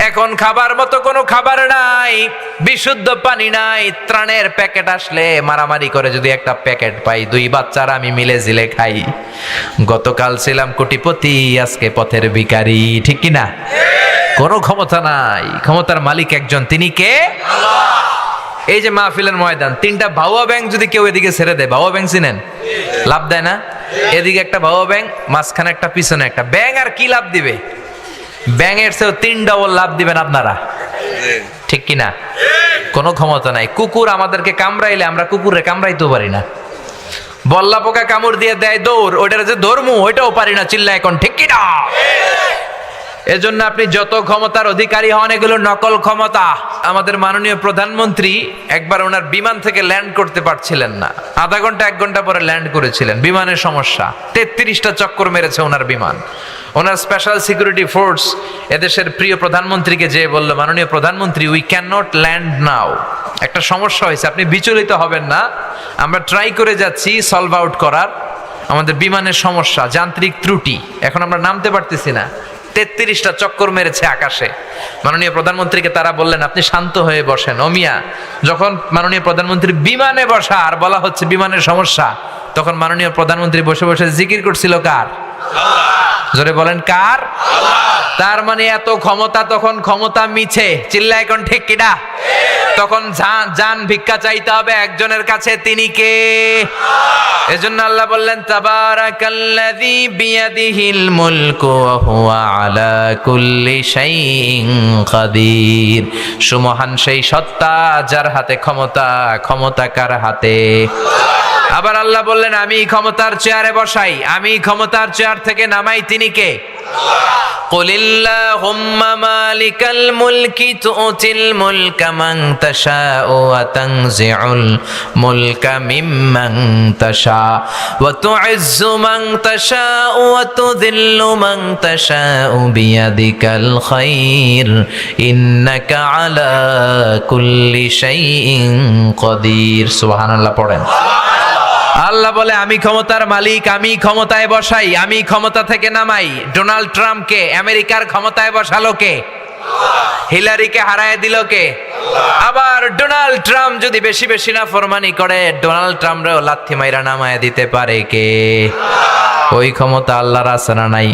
এখন খাবার মতো কোনো খাবার নাই, বিশুদ্ধ পানি নাই, ত্রাণের প্যাকেট আসলে মারামারি করে যদি একটা প্যাকেট পাই, 2 বাচ্চারা আমি মিলে জিলে খাই। গতকাল ছিলাম কোটিপতি, আজকে পথের ভিখারি, ঠিক কিনা? কোনো ক্ষমতা নাই, ক্ষমতার মালিক একজন, তিনি কে? আল্লাহ। এই যে মাহফিলের ময়দান, 3টা ভাউয়া ব্যাংক যদি কেউ এদিকে ছেড়ে দেয়, ভাউয়া ব্যাংক চিনেন? লাভ দেয় না? এদিকে একটা ভাউয়া ব্যাংক, মাঝখানে একটা, পিছনে একটা ব্যাংক, আর কি লাভ দিবে? ব্যাংকের চেয়েও 3 ডবল লাভ দিবেন আপনারা, ঠিক কিনা? কোনো ক্ষমতা নাই। কুকুর আমাদেরকে কামড়াইলে আমরা কুকুরে কামড়াইতেও পারি না। বল্লা পোকা কামড় দিয়ে দেয় দৌড়, ওইটার যে ধর্মু ওইটাও পারি না, চিল্লা এখন, ঠিক কিনা? এজন্য আপনি যত ক্ষমতার অধিকারী হন, এগুলো নকল ক্ষমতা। আমাদের মাননীয় প্রধানমন্ত্রী একবার ওনার বিমান থেকে ল্যান্ড করতে পারছিলেন না, আধা ঘন্টা 1 ঘন্টা পরে ল্যান্ড করেছিলেন, বিমানের সমস্যা, 33টা চক্কর মেরেছে ওনার বিমান। ওনার স্পেশাল সিকিউরিটি ফোর্স এদেশের প্রিয় প্রধানমন্ত্রীকে যেয়ে বলল, মাননীয় প্রধানমন্ত্রী, উই ক্যান নট ল্যান্ড নাও, একটা সমস্যা হয়েছে, আপনি বিচলিত হবেন না, আমরা ট্রাই করে যাচ্ছি সলভ আউট করার, আমাদের বিমানের সমস্যা, যান্ত্রিক ত্রুটি, এখন আমরা নামতে পারতেছি না। 33টা চক্কর মেরেছে আকাশে। মাননীয় প্রধানমন্ত্রীকে তারা বললেন, আপনি শান্ত হয়ে বসেন। অমিয়া, যখন মাননীয় প্রধানমন্ত্রী বিমানে বসা আর বলা হচ্ছে বিমানের সমস্যা, তখন মাননীয় প্রধানমন্ত্রী বসে বসে জিকির করছিল কার? জোরে বলেন কার? তার মানে এত ক্ষমতা, তখন ক্ষমতা মিছে। চিল্লা এখন ঠিক কিনা? তখন জান ভিক্ষা চাইতে হবে একজনের কাছে, তিনি কে? এজন্য আল্লাহ বললেন, তাবারাকাল্লাযী বিয়াদিহিল মুলকু ওয়া হুয়া আলা কুল্লি শাইইন কাদির। সুমহান সেই সত্তা যার হাতে ক্ষমতা, ক্ষমতা কার হাতে? আবার আল্লাহ বললেন, আমি ক্ষমতার চেয়ারে বসাই, আমি ক্ষমতার চেয়ার থেকে নামাই, তিনি কে? কুলিল্লাহুম্মা মালিকাল মুলকি তুতিল মুলকা মান তাশাউ ওয়া তানজিউল মুলকা মিম্মান তাশা ওয়া তুইজ্জু মান তাশাউ ওয়া তুযিল্লু মান তাশাউ বিয়াদিকাল খায়র ইন্নাকা আলা কুল্লি শাইইন কাদির। সুবহানাল্লাহ পড়েন। আল্লাহ বলে, আমি ক্ষমতার মালিক, আমি ক্ষমতায় বসাই, আমি ক্ষমতা থেকে নামাই। ডোনাল্ড ট্রাম্পকে আমেরিকার ক্ষমতায় বসালো কে? হিলারিকে হারায় দিল কে? আবার ডোনাল্ড ট্রাম্প যদি বেশি বেশি না ফরমানি করে, ডোনাল্ড ট্রাম্পরেও লাথি মাইরা নামায় দিতে পারে কে? ওই ক্ষমতা আল্লাহর আছে না নাই?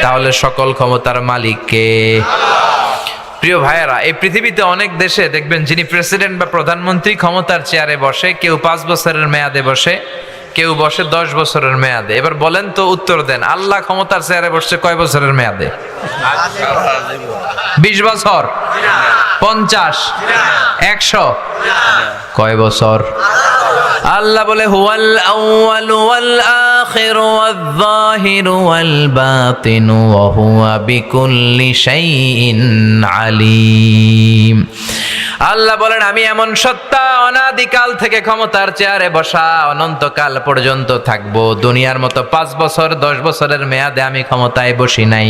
তাহলে সকল ক্ষমতার মালিক কে? প্রিয় ভাইয়েরা, এই পৃথিবীতে অনেক দেশে দেখবেন যিনি প্রেসিডেন্ট বা প্রধানমন্ত্রী ক্ষমতার চেয়ারে বসে, কেউ 5 বছরের মেয়াদে বসে, কেউ বসে 10 বছরের মেয়াদে। এবার বলেন তো, উত্তর দেন, আল্লাহ ক্ষমতার চেয়ারে বসছে কয় বছরের মেয়াদে? 20 বছর, 50, 100, কয় বছর? আল্লাহ বলে, হুয়াল আউয়ালু ওয়াল আখিরু ওয়াল যাহিরু ওয়াল বাতিনু ওয়া হুয়া বিকুল্লি শাইইন আলিম। আল্লাহ বলেন, আমি এমন সত্তা, অনাদিকাল থেকে ক্ষমতার চেয়ারে বসা, অনন্তকাল পর্যন্ত থাকবো। দুনিয়ার মতো 5 বছর 10 বছরের মেয়াদে আমি ক্ষমতায় বসি নাই।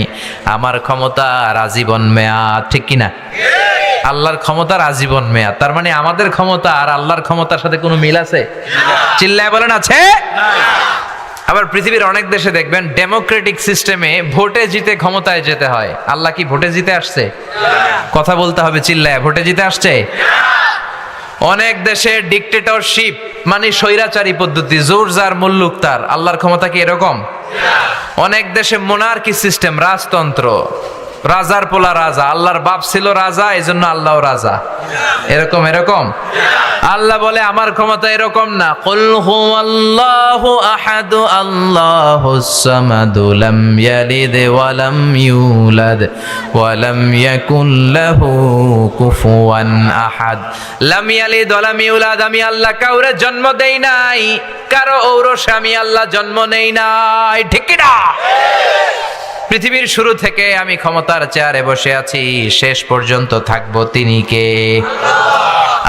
আমার ক্ষমতা আজীবন মেয়াদ, ঠিক কিনা? আল্লাহর ক্ষমতার আজীবন মেয়াদ। তার মানে আমাদের ক্ষমতা আর আল্লাহর ক্ষমতার সাথে কোনো মিল আছে? চিল্লায় বলেন আছে? আবার পৃথিবীর অনেক দেশে দেখবেন ডেমোক্রেটিক সিস্টেমে ভোটে জিতে ক্ষমতায় যেতে হয়। আল্লাহ কি ভোটে জিতে আসছে? কথা বলতে হবে চিল্লায়, ভোটে জিতে আসছে? অনেক দেশে ডিক্টেটরশিপ মানে স্বৈরাচারী পদ্ধতি, জোর যার মুল্লুক তার। আল্লাহর ক্ষমতা কি এরকম? অনেক দেশে মোনার্কি সিস্টেম, রাজতন্ত্র, রাজার পোলা রাজা। আল্লাহর বাপ ছিল রাজা, এজন্য আল্লাহও রাজা। এরকম এরকম আল্লাহ বলে, আমার ক্ষমতা এরকম না। কুল হুয়াল্লাহু আহাদ আল্লাহুস সামাদ লাম ইয়ালিদ ওয়া লাম ইউলাদ ওয়া লাম ইয়াকুল লাহু কুফুয়ান আহাদ। লাম ইয়ালিদ ওয়া লাম ইউলাদ, আমি আল্লাহ কাউরে জন্ম দেই নাই, কারো ঔরসে আমি আল্লাহ জন্ম নেই নাই, ঠিক কি না? পৃথিবীর শুরু থেকে আমি ক্ষমতার চেয়ারে বসে আছি, শেষ পর্যন্ত থাকবো, তিনি কে?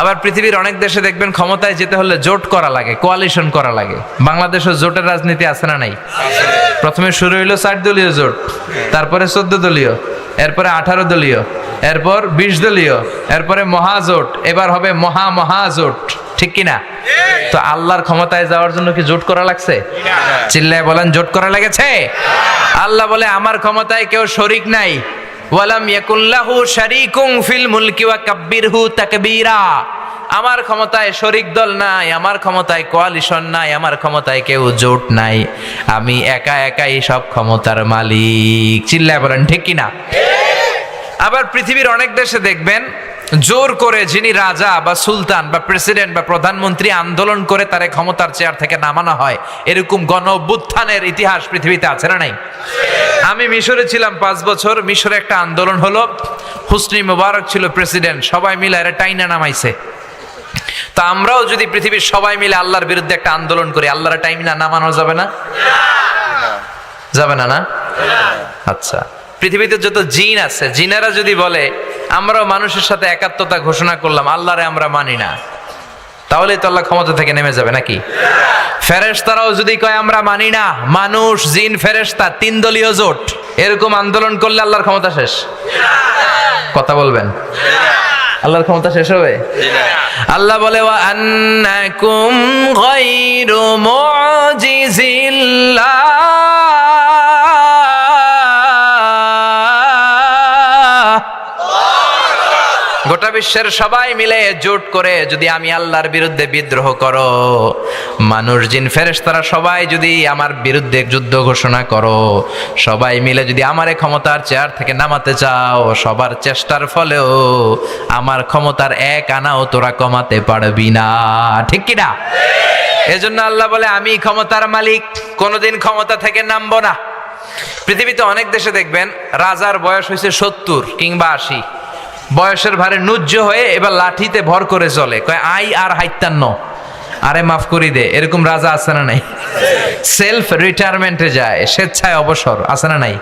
আবার পৃথিবীর অনেক দেশে দেখবেন ক্ষমতায় যেতে হলে জোট করা লাগে, কোয়ালিশন করা লাগে। বাংলাদেশে জোটের রাজনীতি আছে না নাই? প্রথমে শুরু হইলো 4 দলীয় জোট, তারপরে 14 দলীয়, এরপরে 18 দলীয়, এরপর 20 দলীয়, এরপরে মহাজোট, এবার হবে মহাজোট, ঠিক কিনা? তো আল্লাহর ক্ষমতায় যাওয়ার জন্য কি জোট করা লাগছে? চিল্লায় বলেন, জোট করা লেগেছে? আল্লাহ বলে, আমার ক্ষমতায় কেউ শরীক নাই। ওয়ালাম ইয়াকুল্লাহু শারীকুন ফিল মুলকি ওয়া কাব্বিরহু তাকবীরা। আমার ক্ষমতায় শরীক দল নাই, আমার ক্ষমতায় কোয়ালিশন নাই, আমার ক্ষমতায় কেউ জোট নাই। আমি একা একাই সব ক্ষমতার মালিক। চিল্লায় বলেন ঠিক কিনা? আবার পৃথিবীর অনেক দেশে দেখবেন জোর করে যিনি রাজা বা সুলতান বা প্রেসিডেন্ট বা প্রধানমন্ত্রী আন্দোলন করে তারে ক্ষমতার চেয়ার থেকে নামানো হয়। এরকম গণ অভ্যুত্থানের ইতিহাস পৃথিবীতে আছে না নাই? আমি মিশরে ছিলাম 5 বছর। মিশরে একটা আন্দোলন হলো, হুসনি মুবারক ছিল প্রেসিডেন্ট, সবাই মিলে এর টাইনা নামাইছে। তা আমরাও যদি পৃথিবীর সবাই মিলে আল্লাহর বিরুদ্ধে একটা আন্দোলন করি, আল্লাহর টাইনা নামানো যাবে না? যাবে না? না? আচ্ছা, পৃথিবীতে যত জিন আছে, জিনেরা যদি বলে আমরাও মানুষের সাথে একাত্মতা ঘোষণা করলাম, আল্লাহরে আমরা মানি না, তাহলে তো আল্লাহ ক্ষমতা থেকে নেমে যাবে নাকি? ফেরেশতারাও যদি কয় আমরা মানি না, মানুষ জিন ফেরেশতা 3 দলীয় জোট এরকম আন্দোলন করলে আল্লাহর ক্ষমতা শেষ? কথা বলবেন, আল্লাহর ক্ষমতা শেষ হবে? আল্লাহ বলে, ওয়া আন্নাকুম গায়রু মুজিজিল্লাহ গোটা বিশ্বের সবাই মিলে জোট করে যদি আমি আল্লাহর বিরুদ্ধে বিদ্রোহ করো, মানুষ জিন ফেরেশতারা সবাই যদি আমার বিরুদ্ধে যুদ্ধ ঘোষণা করো, সবাই মিলে যদি আমারে ক্ষমতার চেয়ার থেকে নামাতে চাও, সবার চেষ্টার ফলেও আমার ক্ষমতার এক আনাও তোরা কমাতে পারবি না। ঠিক কিনা? এজন্য আল্লাহ বলে আমি ক্ষমতার মালিক, কোনোদিন ক্ষমতা থেকে নামবো না। পৃথিবীতে অনেক দেশে দেখবেন রাজার বয়স হয়েছে 70 কিংবা 80, বয়সের ভারে নুজ্জ হয়ে এবার লাঠিতে ভর করে চলে, কয় আই আর হাইতান্ন, আরে মাফ করি দে। এরকম রাজা আছে না নাই? সেলফ রিটায়ারমেন্টে যায়, স্বেচ্ছায় অবসর, আছে না নাই?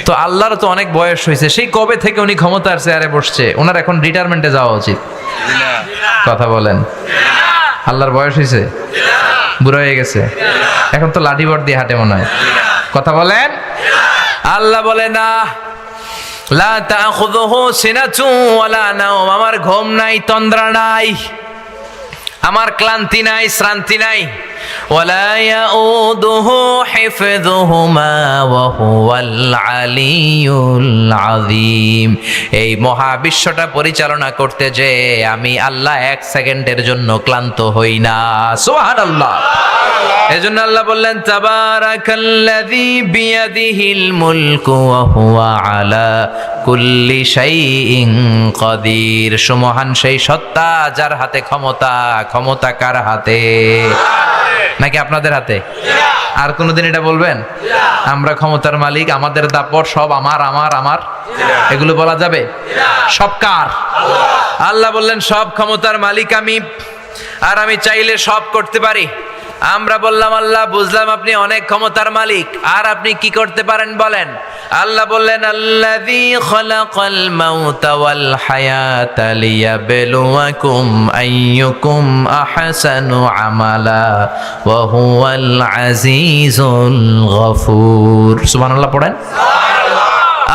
তো আল্লাহর তো অনেক বয়স হয়েছে, সেই কবে থেকে উনি ক্ষমতার চেয়ারে বসছে, ওনার এখন রিটায়ারমেন্টে যাওয়া উচিত। কথা বলেন, আল্লাহর বয়স হয়েছে? বুড়ো হয়ে গেছে, এখন তো লাঠি বট দিয়ে হাঁটে মনে হয়। কথা বলেন। আল্লাহ বলে না, লা তাখুযুহু সিনাতুন ওয়ালা নাওম, আমার ঘুম নাই, তন্দ্রা নাই, আমার ক্লান্তি নাই, শ্রান্তি নাই। ওয়ালা ইয়াউদুহু হিফযুহুমা ওয়া হুয়াল আলিয়্যুল আযীম। এই মহাবিশ্বটা পরিচালনা করতে যে আমি আল্লাহ এক সেকেন্ডের জন্য ক্লান্ত হই না। সুবহানাল্লাহ। এজন্য আল্লাহ বললেন তাবারাকাল্লাযী বিয়াদিহিল মুলকু ওয়া হুয়া আলা কুল্লি শাইইন কাদির। সুমহান সেই সত্তা যার হাতে ক্ষমতা। ক্ষমতা কার হাতে? নাকি আপনাদের হাতে? আর কোনদিন এটা বলবেন আমরা ক্ষমতার মালিক, আমাদের দাপট, সব আমার আমার আমার, এগুলো বলা যাবে? সব কার? আল্লাহ বললেন সব ক্ষমতার মালিক আমি, আর আমি চাইলে সব করতে পারি। আমরা বললাম আল্লাহ বুঝলাম আপনি অনেক ক্ষমতার মালিক, আর আপনি কি করতে পারেন বলেন? আল্লাহ বললেন আল্লাযী খালাকাল মাউতা ওয়াল হায়াতা লিয়াবলুয়াকুম আইয়ুকুম আহসানু আমালা ওয়া হুয়াল আজিজুল গফুর। সুবহানাল্লাহ পড়েন।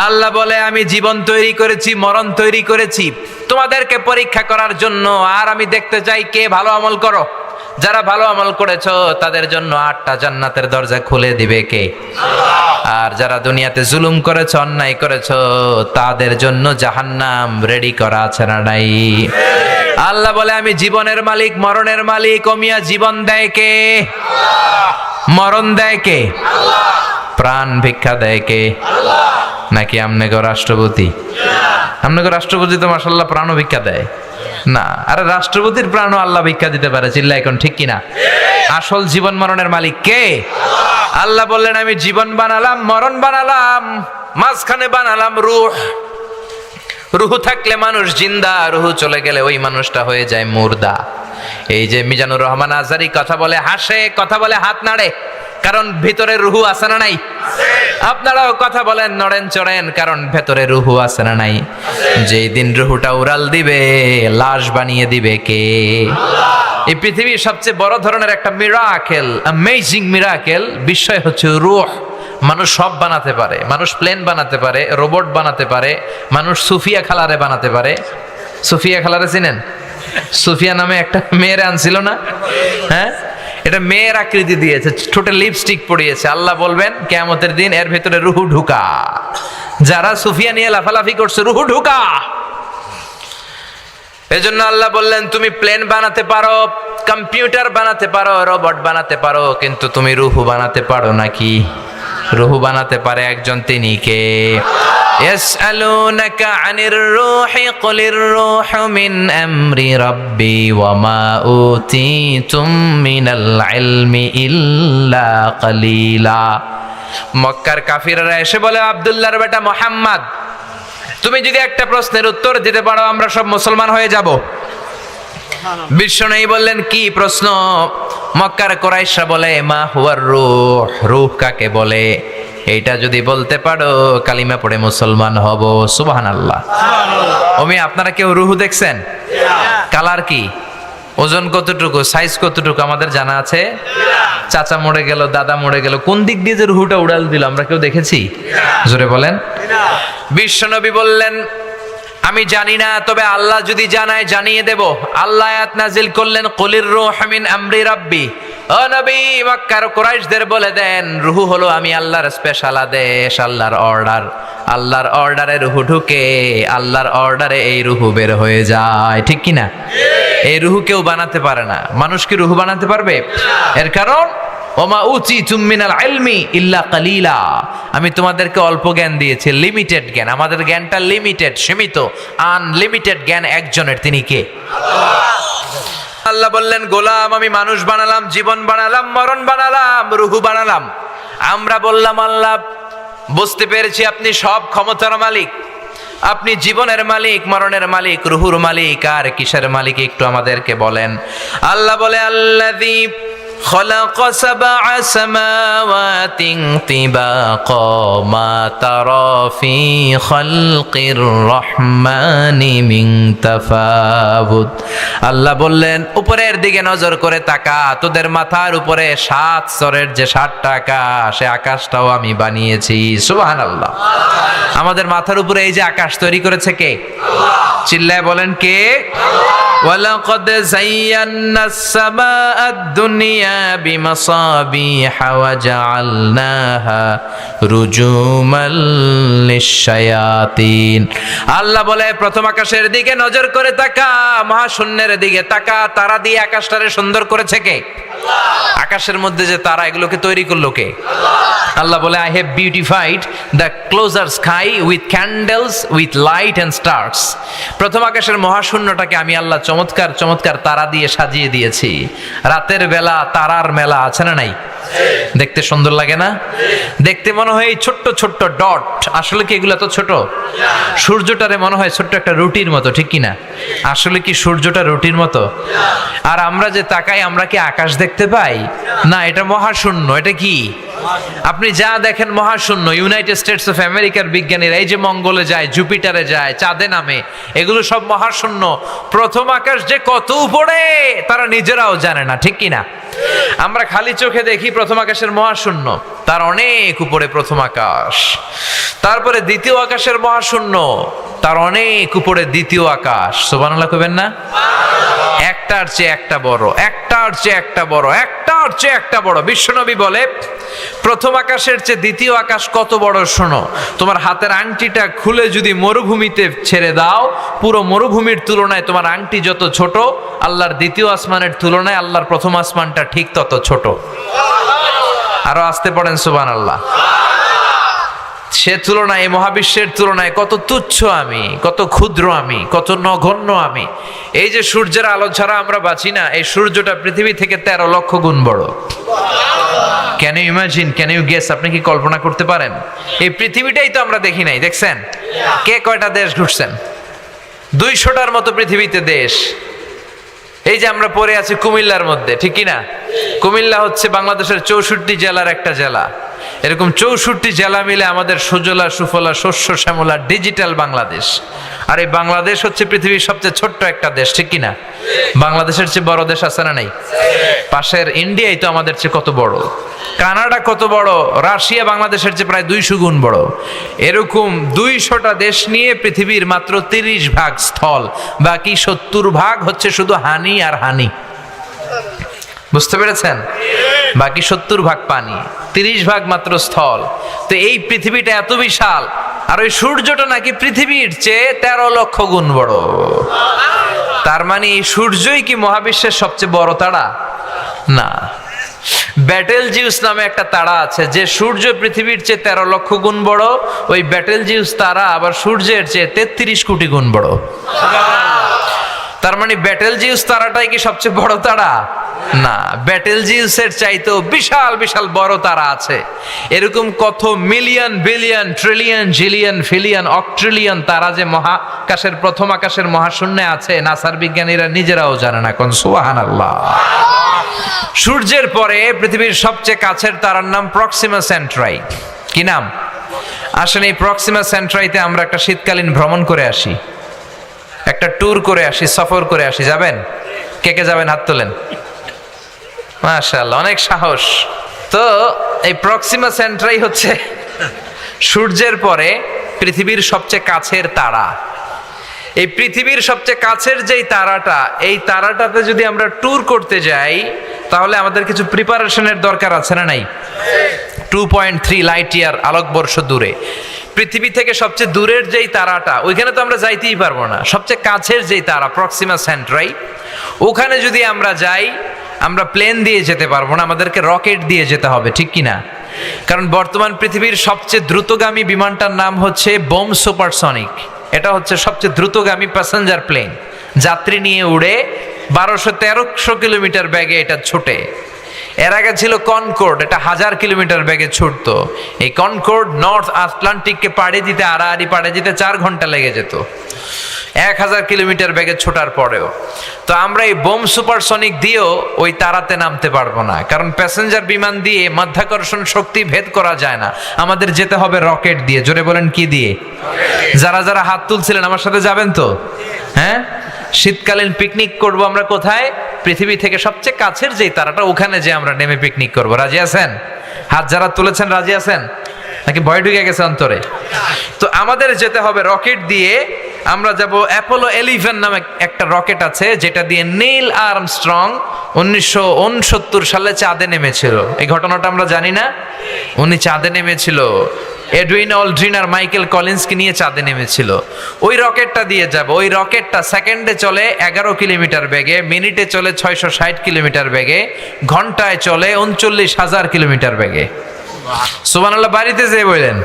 আল্লাহ বলে আমি জীবন তৈরি করেছি, মরণ তৈরি করেছি তোমাদেরকে পরীক্ষা করার জন্য, আর আমি দেখতে চাই কে ভালো আমল করো। যারা ভালো আমল করেছো তাদের জন্য 8টা জান্নাতের দরজা খুলে দিবে কে? আর যারা দুনিয়াতে জুলুম করেছো, অন্যায় করেছো, তাদের জন্য জাহান্নাম রেডি করা আছে না নাই? আল্লাহ বলে আমি জীবনের মালিক, মরণের মালিক। ও মিয়া, জীবন দেয় কে? মরণ দেয় কে? প্রাণ ভিক্ষা দেয় কে? নাকি আমনেগো রাষ্ট্রপতি? আমনেগো রাষ্ট্রপতি তো মাশাআল্লাহ প্রাণও ভিক্ষা দেয় না। আরে রাষ্ট্রপতির প্রাণও আল্লাহ ভিক্ষা দিতে পারে, চিল্লা এখন ঠিক কিনা? আসল জীবন মরণের মালিক কে? আল্লাহ বললেন আমি জীবন বানালাম, মরণ বানালাম, মাঝখানে বানালাম রূহ। রূহ থাকলে মানুষ জিন্দা, রূহ চলে গেলে ওই মানুষটা হয়ে যায় মুর্দা। এই যে মিজানুর রহমান আজহারী কথা বলে, হাসে, কথা বলে, হাত নাড়ে, কারণ ভিতরে রূহ আছে না নাই? আপনারাও কথা বলেন, নড়েন চড়েন, কারণ ভেতরে রূহ আছে না নাই? যেই দিন রূহটা উড়াল দিবে, লাশ বানিয়ে দিবে কে? এই পৃথিবীর সবচেয়ে বড় ধরনের একটা মিরাকেল, অ্যামেজিং মিরাকেল বিষয় হচ্ছে রূহ। মানুষ সব বানাতে পারে, মানুষ প্লেন বানাতে পারে, রোবট বানাতে পারে, মানুষ সুফিয়া খালারে বানাতে পারে। সুফিয়া খালারে চিনেন? সুফিয়া নামে একটা মেয়ের আনছিল না? হ্যাঁ, এটা মেয়ের আকৃতি দিয়েছে, ঠোঁটে লিপস্টিক পরিয়েছে। আল্লাহ বলবেন কিয়ামতের দিন এর ভেতরে রূহ ঢুকা। যারা সুফিয়া নিয়ে লাফালাফি করছে, রূহ ঢুকা। এজন্য আল্লাহ বললেন তুমি প্লেন বানাতে পারো, কম্পিউটার বানাতে পারো, রোবট বানাতে পারো, কিন্তু তুমি রূহ বানাতে পারো নাকি? রূহ বানাতে পারে একজন, তিনি কে? يسألونك عن الروح قل الروح من أمر ربي وما أوتيتم من العلم إلا قليلا। মক্কার কাফিররা এসে বলে আব্দুল্লাহর বেটা মুহাম্মদ, তুমি যদি একটা প্রশ্নের উত্তর দিতে পারো আমরা সব মুসলমান হয়ে যাব। বিশ্বনবী বললেন কি প্রশ্ন? মক্কার কুরাইশরা বলে মা হুয়ার রূহ, রূহ কাকে বলে? এইটা যদি বলতে পারো কালিমা পড়ে মুসলমান হব। সুবহানাল্লাহ। ওমি আপনারা কেউ রূহ দেখছেন? কালার কি, ওজন কতটুকু, সাইজ কতটুকু আমাদের জানা আছে? চাচা মরে গেল, দাদা মরে গেল, কোন দিক দিয়ে যে রূহটা উড়াল দিল আমরা কেউ দেখেছি? জোরে বলেন। বিশ্বনবী বললেন আমি জানি না, তবে আল্লাহ যদি জানায় জানিয়ে দেব। আল্লাহ আয়াত নাজিল করলেন কুলির রূহ মিন আমরি রাব্বি, ও নবী, মক্কার কুরাইশদের বলে দেন রূহ হলো আমি আল্লাহর স্পেশাল আদেশ, আল্লাহর অর্ডার। আল্লাহর অর্ডারে রূহ ঢুকে, আল্লাহর অর্ডারে এই রূহ বের হয়ে যায়, ঠিক কি না? এই রূহ কেউ বানাতে পারে না। মানুষ কি রূহ বানাতে পারবে? এর কারণ ওমা উতিতুম মিনাল ইলমি ইল্লা কালিলা, আমি তোমাদেরকে অল্প জ্ঞান দিয়েছি, লিমিটেড জ্ঞান। আমাদের জ্ঞানটা লিমিটেড, সীমিত। আনলিমিটেড জ্ঞান একজনের, তিনি কে? আল্লাহ বললেন গোলাম আমি মানুষ বানালাম, জীবন বানালাম, মরণ বানালাম, রূহ বানালাম। আমরা বললাম আল্লাহ বুঝতে পেরেছি আপনি সব ক্ষমতার মালিক, আপনি জীবনের মালিক, মরণের মালিক, রূহুর মালিক, আর কিসের মালিক একটু আমাদেরকে বলেন। আল্লাহ বলে আল্লাযী خلق سبع سماوات طباقا ما ترى في خلق الرحمن من تفاوت। আল্লাহ বললেন উপরের দিকে নজর করে তাকা, তোদের মাথার উপরে 7 স্তরের যে 7টা আকাশ, সে আকাশটাও আমি বানিয়েছি। সুবহানাল্লাহ। আমাদের মাথার উপরে এই যে আকাশ তৈরি করেছে কে? আল্লাহ। চিল্লায় বলেন কে? আল্লাহ। وَلَقَدْ زَيَّنَّا السَّمَاءَ الدُّنْيَا بِمَصَابِيحَ وَجَعَلْنَاهَا رُجُومًا لِلشَّيَاطِينِ। আল্লাহ বলে প্রথম আকাশের দিকে নজর করে তাকা, মহাশূন্যের দিকে তাকা, তারা দিয়ে আকাশটারে সুন্দর করেছে কে? আল্লাহ। আকাশের মধ্যে যে তারা, এগুলোকে তৈরি করলো কে? আল্লাহ। আল্লাহ বলে I have beautified the closer sky with candles, with light and stars। প্রথম আকাশের মহাশূন্যটাকে আমি আল্লাহ চমৎকার চমৎকার তারা দিয়ে সাজিয়ে দিয়েছি। রাতের বেলা তারার মেলা, আছে না নাই? দেখতে সুন্দর লাগে না? দেখতে মনে হয় ছোট্ট ছোট্ট ডট, আসলে কি এগুলো এত ছোট? সূর্যটারে মনে হয় ছোট্ট একটা রুটির মতো, ঠিক কি না? আসলে কি সূর্যটা রুটির মতো? আর আমরা যে তাকাই, আমরা কি আকাশ দেখতে পাই? না, এটা মহাশূন্য। এটা কি? আপনি যা দেখেন মহাশূন্য। ইউনাইটেড স্টেটস অফ আমেরিকার বিজ্ঞানীরা এই যে মঙ্গলে যায়, জুপিটারে যায়, চাঁদে নামে, এগুলো সব মহাশূন্য। প্রথম আকাশ যে কত উপরে তারা নিজেরাও জানে না, ঠিক কি না? আমরা খালি চোখে দেখি প্রথম আকাশের মহাশূন্য, তার অনেক উপরে প্রথম আকাশ। তারপরে দ্বিতীয় আকাশের মহাশূন্য, তার অনেক উপরে দ্বিতীয় আকাশ। সুবহানাল্লাহ কইবেন না? একটার চেয়ে একটা বড়, একটার চেয়ে একটা বড়, একটার চেয়ে একটা বড়। বিশ্বনবী বলে প্রথম আকাশের চেয়ে দ্বিতীয় আকাশ কত বড় শোনো। তোমার হাতের আংটিটা খুলে যদি মরুভূমিতে ছেড়ে দাও, পুরো মরুভূমির তুলনায় তোমার আংটি যত ছোট, আল্লাহর দ্বিতীয় আসমানের তুলনায় আল্লাহর প্রথম আসমানটা ঠিক তত ছোট। আরো আসতে পড়েন সুবহানাল্লাহ। সে তুলনায়, মহাবিশ্বের তুলনায় কত তুচ্ছ আমি, কত ক্ষুদ্র আমি, কত নগণ্য আমি। এই যে সূর্যের আলো ছাড়া আমরা বাঁচি না, এই সূর্যটা পৃথিবী থেকে 13 লক্ষ গুণ বড়। Can you imagine, can you guess? আপনি কি কল্পনা করতে পারেন? এই পৃথিবীটাই তো আমরা দেখি নাই, দেখছেন? কে কয়টা দেশ ঘুরছেন? 200টার মতো পৃথিবীতে দেশ। এই যে আমরা পড়ে আছি কুমিল্লার মধ্যে, ঠিক কি না? কুমিল্লা হচ্ছে বাংলাদেশের 64 জেলার একটা জেলা। এরকম 64 জেলা মিলে আমাদের সুজলা সুফলা শস্য শ্যামলা ডিজিটাল বাংলাদেশ। আর এই বাংলাদেশ হচ্ছে পৃথিবীর সবচেয়ে ছোট্ট একটা দেশ, ঠিক কি না? বাংলাদেশের চেয়ে বড় দেশ আছে না নাই? পাশের ইন্ডিয়াই তো আমাদের চেয়ে কত বড়, কানাডা কত বড়, রাশিয়া বাংলাদেশের চেয়ে প্রায় 200 গুণ বড়। এরকম 200টা দেশ নিয়ে পৃথিবীর মাত্র 30 ভাগ স্থল, বাকি 70 ভাগ হচ্ছে শুধু হানি আর হানি। বুঝতে পেরেছেন? বাকি 70 ভাগ পানি, 30 ভাগ মাত্র স্থল। তো এই পৃথিবীটা এত বিশাল, আর ওই সূর্যটা নাকি পৃথিবীর চেয়ে 13 লক্ষ গুণ বড়। তার মানে এই সূর্যই কি মহাবিশ্বের সবচেয়ে বড় তারা? না। ব্যাটেল জিউস নামে একটা তারা আছে, যে সূর্য পৃথিবীর চেয়ে 13 লক্ষ গুণ বড়। ওই ব্যাটেল জিউস তারা আবার সূর্যের চেয়ে 33 কোটি গুণ বড়। তার মানে ব্যাটেল জিউস তারাটাই কি সবচেয়ে বড় তারা? না, ব্যাটেল জিউসের চাইতেও বিশাল বিশাল বড় তারা আছে। এরকম কত মিলিয়ন বিলিয়ন ট্রিলিয়ন জিলিয়ন ফিলিয়ন অক্ট্রিলিয়ন তারা যে মহাকাশের প্রথম আকাশের মহাশূন্যে আছে, নাসার বিজ্ঞানীরা নিজেরাও জানে না। কোন সুবহানাল্লাহ। সূর্যের পরে পৃথিবীর সবচেয়ে কাছের তারার নাম প্রক্সিমা সেন্ট্রাই। কি নাম? আসলে এই প্রক্সিমা সেন্ট্রাইতে আমরা একটা শীতকালীন ভ্রমণ করে আসি, একটা ট্যুর করে আসি, সফর করে আসি। যাবেন? কে কে যাবেন? হাত তোলেন। মাশাআল্লাহ, অনেক সাহস। তো এই প্রক্সিমা সেন্ট্রাই হচ্ছে সূর্যের পরে পৃথিবীর সবচেয়ে কাছের তারা। এই পৃথিবীর সবচেয়ে কাছের যেই তারাটা, এই তারাটাতে যদি আমরা ট্যুর করতে যাই, তাহলে আমাদের কিছু প্রিপারেশনের দরকার আছে না নাই? 2.3 লাইট ইয়ার আলোকবর্ষ দূরে পৃথিবী থেকে সবচেয়ে দূরের যেই তারাটা, ওইখানে তো আমরা যাইতেই পারবো না। সবচেয়ে কাছের যেই তারা প্রক্সিমা সেন্ট্রাই, ওখানে যদি আমরা যাই, আমরা প্লেন দিয়ে যেতে পারবো না, আমাদেরকে রকেট দিয়ে যেতে হবে, ঠিক কিনা? কারণ বর্তমান পৃথিবীর সবচেয়ে দ্রুতগামী বিমানটার নাম হচ্ছে বোম সুপারসনিক। এটা হচ্ছে সবচেয়ে দ্রুতগামী প্যাসেঞ্জার প্লেন, যাত্রী নিয়ে উড়ে 1200-1300 কিলোমিটার বেগে এটা ছোটে। এর আগে ছিল কনকর্ড, এটা 1000 কিলোমিটার বেগে ছুটতো। এই কনকর্ড নর্থ আটলান্টিককে পাড়ি দিতে, আড়াআড়ি পাড়ি দিতে 4 ঘন্টা লেগে যেত 1000 কিলোমিটার বেগে ছোটার পরেও। তো আমরা এই বোম সুপারসনিক দিয়েও ওই তারাতে নামতে পারবো না, কারণ প্যাসেঞ্জার বিমান দিয়ে মাধ্যাকর্ষণ শক্তি ভেদ করা যায় না। আমাদের যেতে হবে রকেট দিয়ে। জোরে বলেন কি দিয়ে? যারা যারা হাত তুলছিলেন আমার সাথে যাবেন তো? হ্যাঁ, শীতকালীন পিকনিক করব আমরা কোথায়? পৃথিবী থেকে সবচেয়ে কাছের যেই তারাটা, ওখানে যে আমরা নেমে পিকনিক করব। রাজি আছেন? হাত যারা তুলেছেন রাজি আছেন নাকি ভয় ঢুকে গেছে অন্তরে? তো আমাদের যেতে হবে রকেট দিয়ে। আমরা যাব অ্যাপোলো 11 নামে একটা রকেট আছে, যেটা দিয়ে নীল আর্মস্ট্রং 1969 সালে চাঁদে নেমেছিল। এই ঘটনাটা আমরা জানি না? উনি চাঁদে নেমেছিল, এডউইন অলড্রিন আর মাইকেল কলিন্সকে নিয়ে চাঁদে নেমেছিল। ওই রকেটটা দিয়ে যাব। ওই রকেটটা সেকেন্ডে চলে 11 কিলোমিটার বেগে, মিনিটে চলে 660 কিলোমিটার বেগে, ঘন্টায় চলে 39,000 কিলোমিটার বেগে। সুবহানাল্লাহ বাড়িতে যেয়ে বলেন,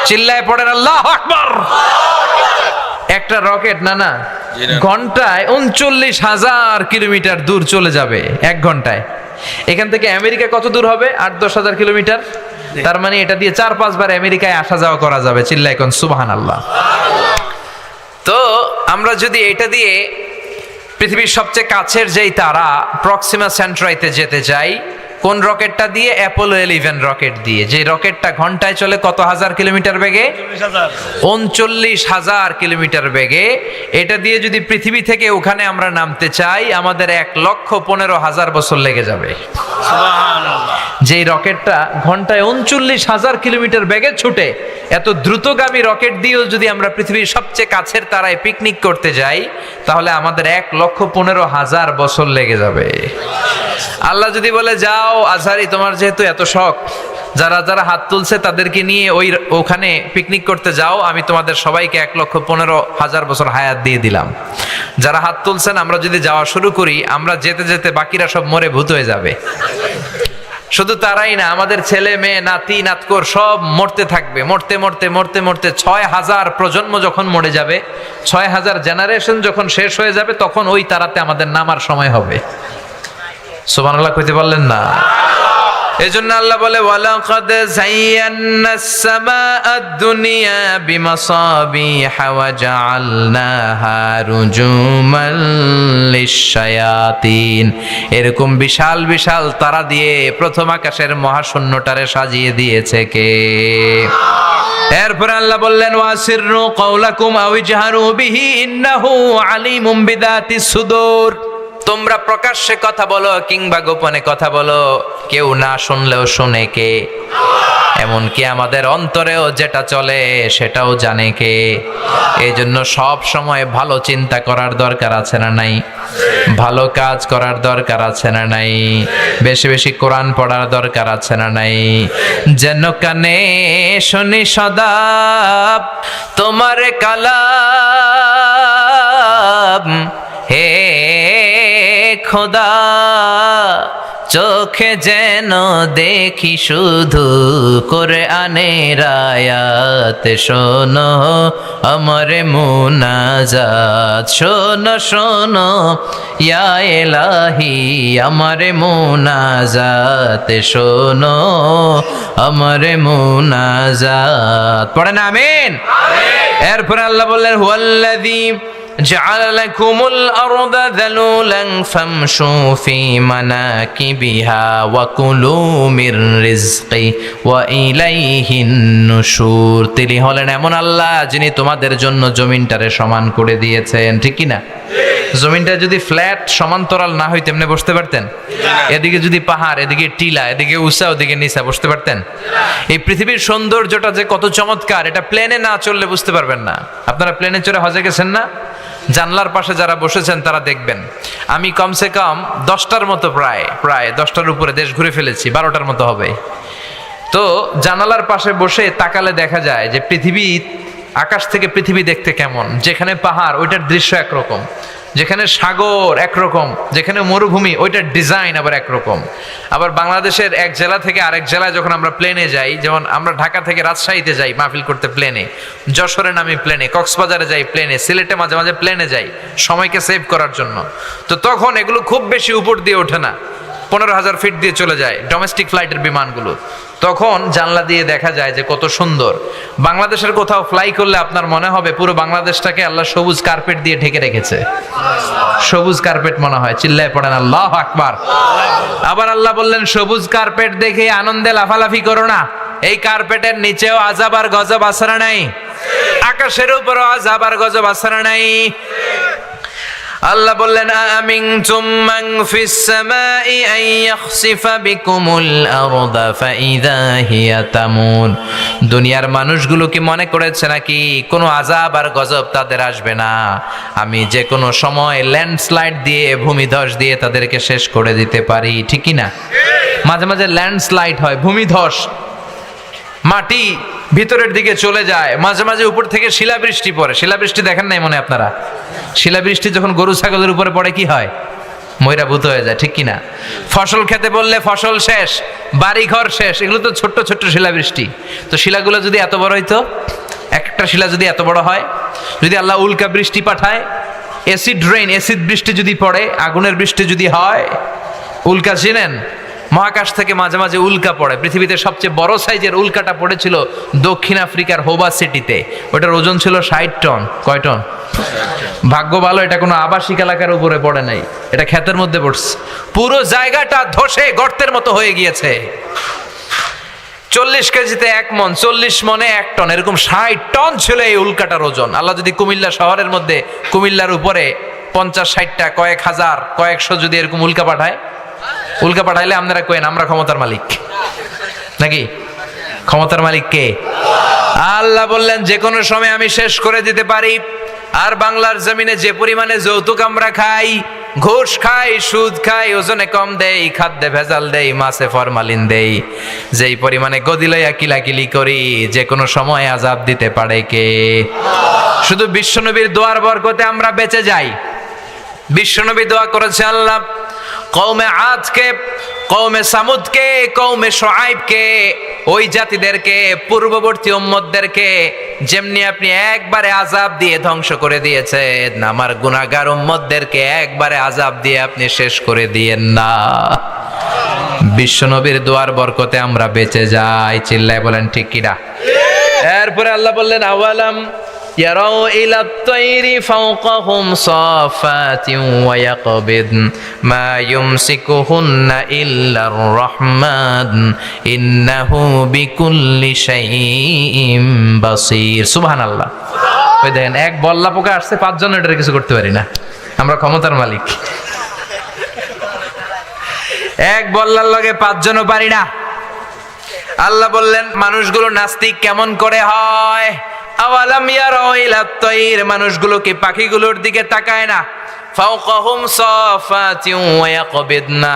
চিল্লায় পড়েন আল্লাহু আকবার। একটা রকেট না ঘন্টায় 39,000 কিলোমিটার দূর চলে যাবে 1 ঘন্টায়। এখান থেকে আমেরিকা কত দূর হবে? 8-10 হাজার কিলোমিটার। তার মানে এটা দিয়ে 4-5 বার আমেরিকায় আসা যাওয়া করা যাবে। চিল্লায় কোন সুবহানাল্লাহ। তো আমরা যদি এটা দিয়ে পৃথিবীর সবচেয়ে কাছের যেই তারা প্রক্সিমা সেন্ট্রাইতে যেতে চাই, কোন রকেটটা দিয়ে? অ্যাপোলো 11 রকেট দিয়ে। যে রকেটটা ঘন্টায় চলে কত হাজার কিলোমিটার বেগে? 39,000 কিলোমিটার বেগে। এটা দিয়ে যদি পৃথিবী থেকে ওখানে আমরা নামতে চাই, আমাদের 1,15,000 বছর লেগে যাবে। যেই রকেটটা ঘন্টায় 39,000 কিলোমিটার বেগে ছুটে, এত দ্রুতগামী রকেট দিয়েও যদি আমরা পৃথিবীর সবচেয়ে কাছের তারায় পিকনিক করতে যাই, তাহলে আমাদের 1,15,000 বছর লেগে যাবে। আল্লাহ যদি বলে যাও আজহারি, তোমার যেহেতু এত শখ, যারা যারা হাত তুলছে তাদেরকে নিয়ে ওখানে পিকনিক করতে যাও, আমি তোমাদের সবাইকে 1,15,000 বছর হায়াত দিয়ে দিলাম। যারা হাত তুলছেন, আমরা যদি যাওয়া শুরু করি, আমরা যেতে যেতে বাকিরা সব মরে ভূত হয়ে যাবে। শুধু তারাই না, আমাদের ছেলে মেয়ে নাতি নাতকর সব মরতে থাকবে। মরতে মরতে মরতে মরতে 6,000 প্রজন্ম যখন মরে যাবে, 6,000 জেনারেশন যখন শেষ হয়ে যাবে, তখন ওই তারাতে আমাদের নামার সময় হবে। সুবহানাল্লাহ কইতে পারলেন না? এজন্য আল্লাহ বলে, ওয়ালাকাদ যায়্যানাস সামাআদ দুনিয়া বিমাসাবিহা ওয়া জাআলনাহা রুজুমান লিশ-শায়াতিন। এরকম বিশাল বিশাল তারা দিয়ে প্রথম আকাশের মহাশূন্যটারে সাজিয়ে দিয়েছে কে? এরপর আল্লাহ বললেন, ওয়াসিররু কাওলাকুম আও ইজহারু বিহি ইন্নাহু আলিমুম বিদাতিস সুদূর। তোমরা প্রকাশ্যে কথা বলো কিংবা গোপনে কথা বলো, কেউ না শুনলেও শুনে কে? এমনকি আমাদের অন্তরেও যেটা চলে সেটাও জানে কে? এই জন্য সব সময় ভালো চিন্তা করার দরকার আছে না নাই? ভালো কাজ করার দরকার আছে না নাই? বেশি বেশি কোরআন পড়ার দরকার আছে না নাই? যেন কানে শুনি সদা তোমার কালাম, হে খোদা চোখে যেন দেখি শুধু কোরআনের আয়াত। শোনো আমার মুনাজাত, শোনো শোনো ইয়া ইলাহি আমার মুনাজাত, শোনো আমার মুনাজাত। পড়েন আমিন। এরপর আল্লাহ বললেন, হুয়াল্লাযী جعل لكم الأرض ذلولا فامشوا في مناكبها وكلوا من رزقه وإليه النشور। তিনি হলেন এমন আল্লাহ যিনি তোমাদের জন্য জমিনটারে সমান করে দিয়েছেন। ঠিক কি না? জমিনটা যদি ফ্ল্যাট সমান্তরাল না হইতো এমনি বসতে পারতেন? এদিকে যদি পাহাড়, এদিকে টিলা, এদিকে উঁচা, ওদিকে নিচা, বসতে পারতেন? এই পৃথিবীর সৌন্দর্যটা যে কত চমৎকার, এটা প্লেনে না চললে বুঝতে পারবেন না। আপনারা প্লেনে চড়ে হজে গেছেন না? জানলার পাশে যারা বসেছেন তারা দেখবেন আমি কমসে কম 10টার মতো প্রায় 10টার উপরে দেশ ঘুরে ফেলেছি, 12টার মতো হবে। তো জানালার পাশে বসে তাকালে দেখা যায় যে পৃথিবী, আকাশ থেকে পৃথিবী দেখতে কেমন, যেখানে পাহাড় ওইটার দৃশ্য একরকম, যেখানে সাগর একরকম, যেখানে মরুভূমি ওইটার ডিজাইন আবার একরকম। আবার বাংলাদেশের এক জেলা থেকে আরেক জেলায় যখন আমরা প্লেনে যাই, যেমন আমরা ঢাকা থেকে রাজশাহীতে যাই মাহফিল করতে প্লেনে, যশোরে নামি প্লেনে, কক্সবাজারে যাই প্লেনে, সিলেটে মাঝে মাঝে প্লেনে যাই সময়কে সেভ করার জন্য। তো তখন এগুলো খুব বেশি উপর দিয়ে ওঠে না, 15,000 ফিট দিয়ে চলে যায় ডোমেস্টিক ফ্লাইটের বিমানগুলো। তখন জানলা দিয়ে দেখা যায় যে কত সুন্দর। বাংলাদেশের কোথাও ফ্লাই করলে আপনার মনে হবে পুরো বাংলাদেশটাকে আল্লাহ সবুজ কার্পেট দিয়ে ঢেকে রেখেছে, সবুজ কার্পেট মনে হয়। চিল্লায় পড়েন আল্লাহু আকবার। আবার আল্লাহ বললেন সবুজ কার্পেট দেখে আনন্দে লাফালাফি করো না, এই কার্পেটের নিচেও আযাব আর গজব আছে না নাই? আকাশের উপরও আযাব আর গজব আছে না নাই? আল্লাহ বললেন আমিনতুম মান ফিস সামাই আন ইয়াখসিফা বিকুমুল আরদা ফাইযা হিয়া তামুন। দুনিয়ার মানুষগুলো কি মনে করেছে নাকি কোনো আযাব আর গজব তাদের আসবে না? আমি যে কোনো সময় ল্যান্ডস্লাইড দিয়ে, ভূমিধস দিয়ে তাদেরকে শেষ করে দিতে পারি, ঠিক কি না? মাঝে মাঝে ল্যান্ডস্লাইড হয়, ভূমিধস, মাটি ভিতরের দিকে চলে যায়, মাঝে মাঝে উপর থেকে শিলাবৃষ্টি পড়ে। শিলাবৃষ্টি দেখেন নাই মনে আপনারা? শিলাবৃষ্টি যখন গরু ছাগলের উপরে পড়ে কি হয়? ময়রা ভূত হয়ে যায়, ঠিক কিনা? ফসল খেতে বললে ফসল শেষ, বাড়ি ঘর শেষ। এগুলো তো ছোট্ট ছোট্ট শিলাবৃষ্টি। তো শিলাগুলো যদি এত বড় হইতো, একটা শিলা যদি এত বড় হয়, যদি আল্লাহ উল্কা বৃষ্টি পাঠায়, অ্যাসিড রেইন, অ্যাসিড বৃষ্টি যদি পড়ে, আগুনের বৃষ্টি যদি হয়, উল্কা চিনেন? মহাকাশ থেকে মাঝে মাঝে উল্কা পড়ে। পৃথিবীতে সবচেয়ে বড় সাইজের উল্কাটা পড়েছিল দক্ষিণ আফ্রিকার হোবা সিটিতে। ওটার ওজন ছিল 60 টন। কয় টন? ভাগ্য ভালো এটা কোনো আবাসিক এলাকার উপরে পড়ে নাই, এটা ক্ষেতের মধ্যে পড়ছে। পুরো জায়গাটা ধসে গর্তের মতো হয়ে গিয়েছে। 40 কেজিতে 1 মন, 40 মনে 1 টন, এরকম 60 টন ছিল এই উল্কাটার ওজন। আল্লাহ যদি কুমিল্লা শহরের মধ্যে, কুমিল্লার উপরে 50-60টা, কয়েক হাজার, কয়েকশো যদি এরকম উল্কা পাঠায়, উল্কা পাঠাইলে আপনারা কইেন আমরা ক্ষমতার মালিক নাকি? ক্ষমতার মালিক কে? আল্লাহ বললেন যে কোনো সময় আমি শেষ করে দিতে পারি। আর বাংলার জমিনে যে পরিমাণে যৌতুক আমরা খাই, ঘুষ খাই, সুদ খাই, ওজনে কম দেই, খাদ্যে ভেজাল দেই, মাছে ফরমালিন দেই, যেই পরিমাণে গদিলইয়া কিলাকিলি করি, যে কোনো সময় আযাব দিতে পারে কে? শুধু বিশ্বনবীর দোয়ার বরকতে আমরা বেঁচে যাই। বিশ্বনবী দোয়া করেছে আল্লাহ কওমে আদকে, কওমে সামুদকে, কওমে শুআইবকে, ওই জাতিদেরকে, পূর্ববর্তী উম্মতদেরকে যেমনি আপনি একবারে আযাব দিয়ে ধ্বংস করে দিয়েছেন, আমার গুনাহগার উম্মতদেরকে একবারে আযাব দিয়ে আপনি শেষ করে দিয়েন না। বিশ্বনবীর দোয়ার বরকতে আমরা বেঁচে যাই। চিল্লায় বলেন ঠিক কিনা? এরপরে আল্লাহ বললেন আওয়ালাম ইয়ারাউ ইলা তাইরি ফাওকাহুম সাফাতিন ওয়া ইয়াকবিদ মা ইউমসিকুহুন্না ইল্লার রহমান ইন্নাহু বিকুল্লি শাইইন বাসীর। সুবহানাল্লাহ। ওই দেখেন এক বল্লা পোকা আসছে, 5 জন এটার কিছু করতে পারি না। আমরা ক্ষমতার মালিক। এক বল্লার লগে 5 জনও পারি না। আল্লাহ বললেন মানুষগুলো নাস্তিক কেমন করে হয়? আওয়ালাম ইয়ারাউ ইলা তাইর, মানুষগুলো কি পাখিগুলোর দিকে তাকায় না? ফাওকাহুম সাফাতিন ওয়া ইয়াকবিদনা,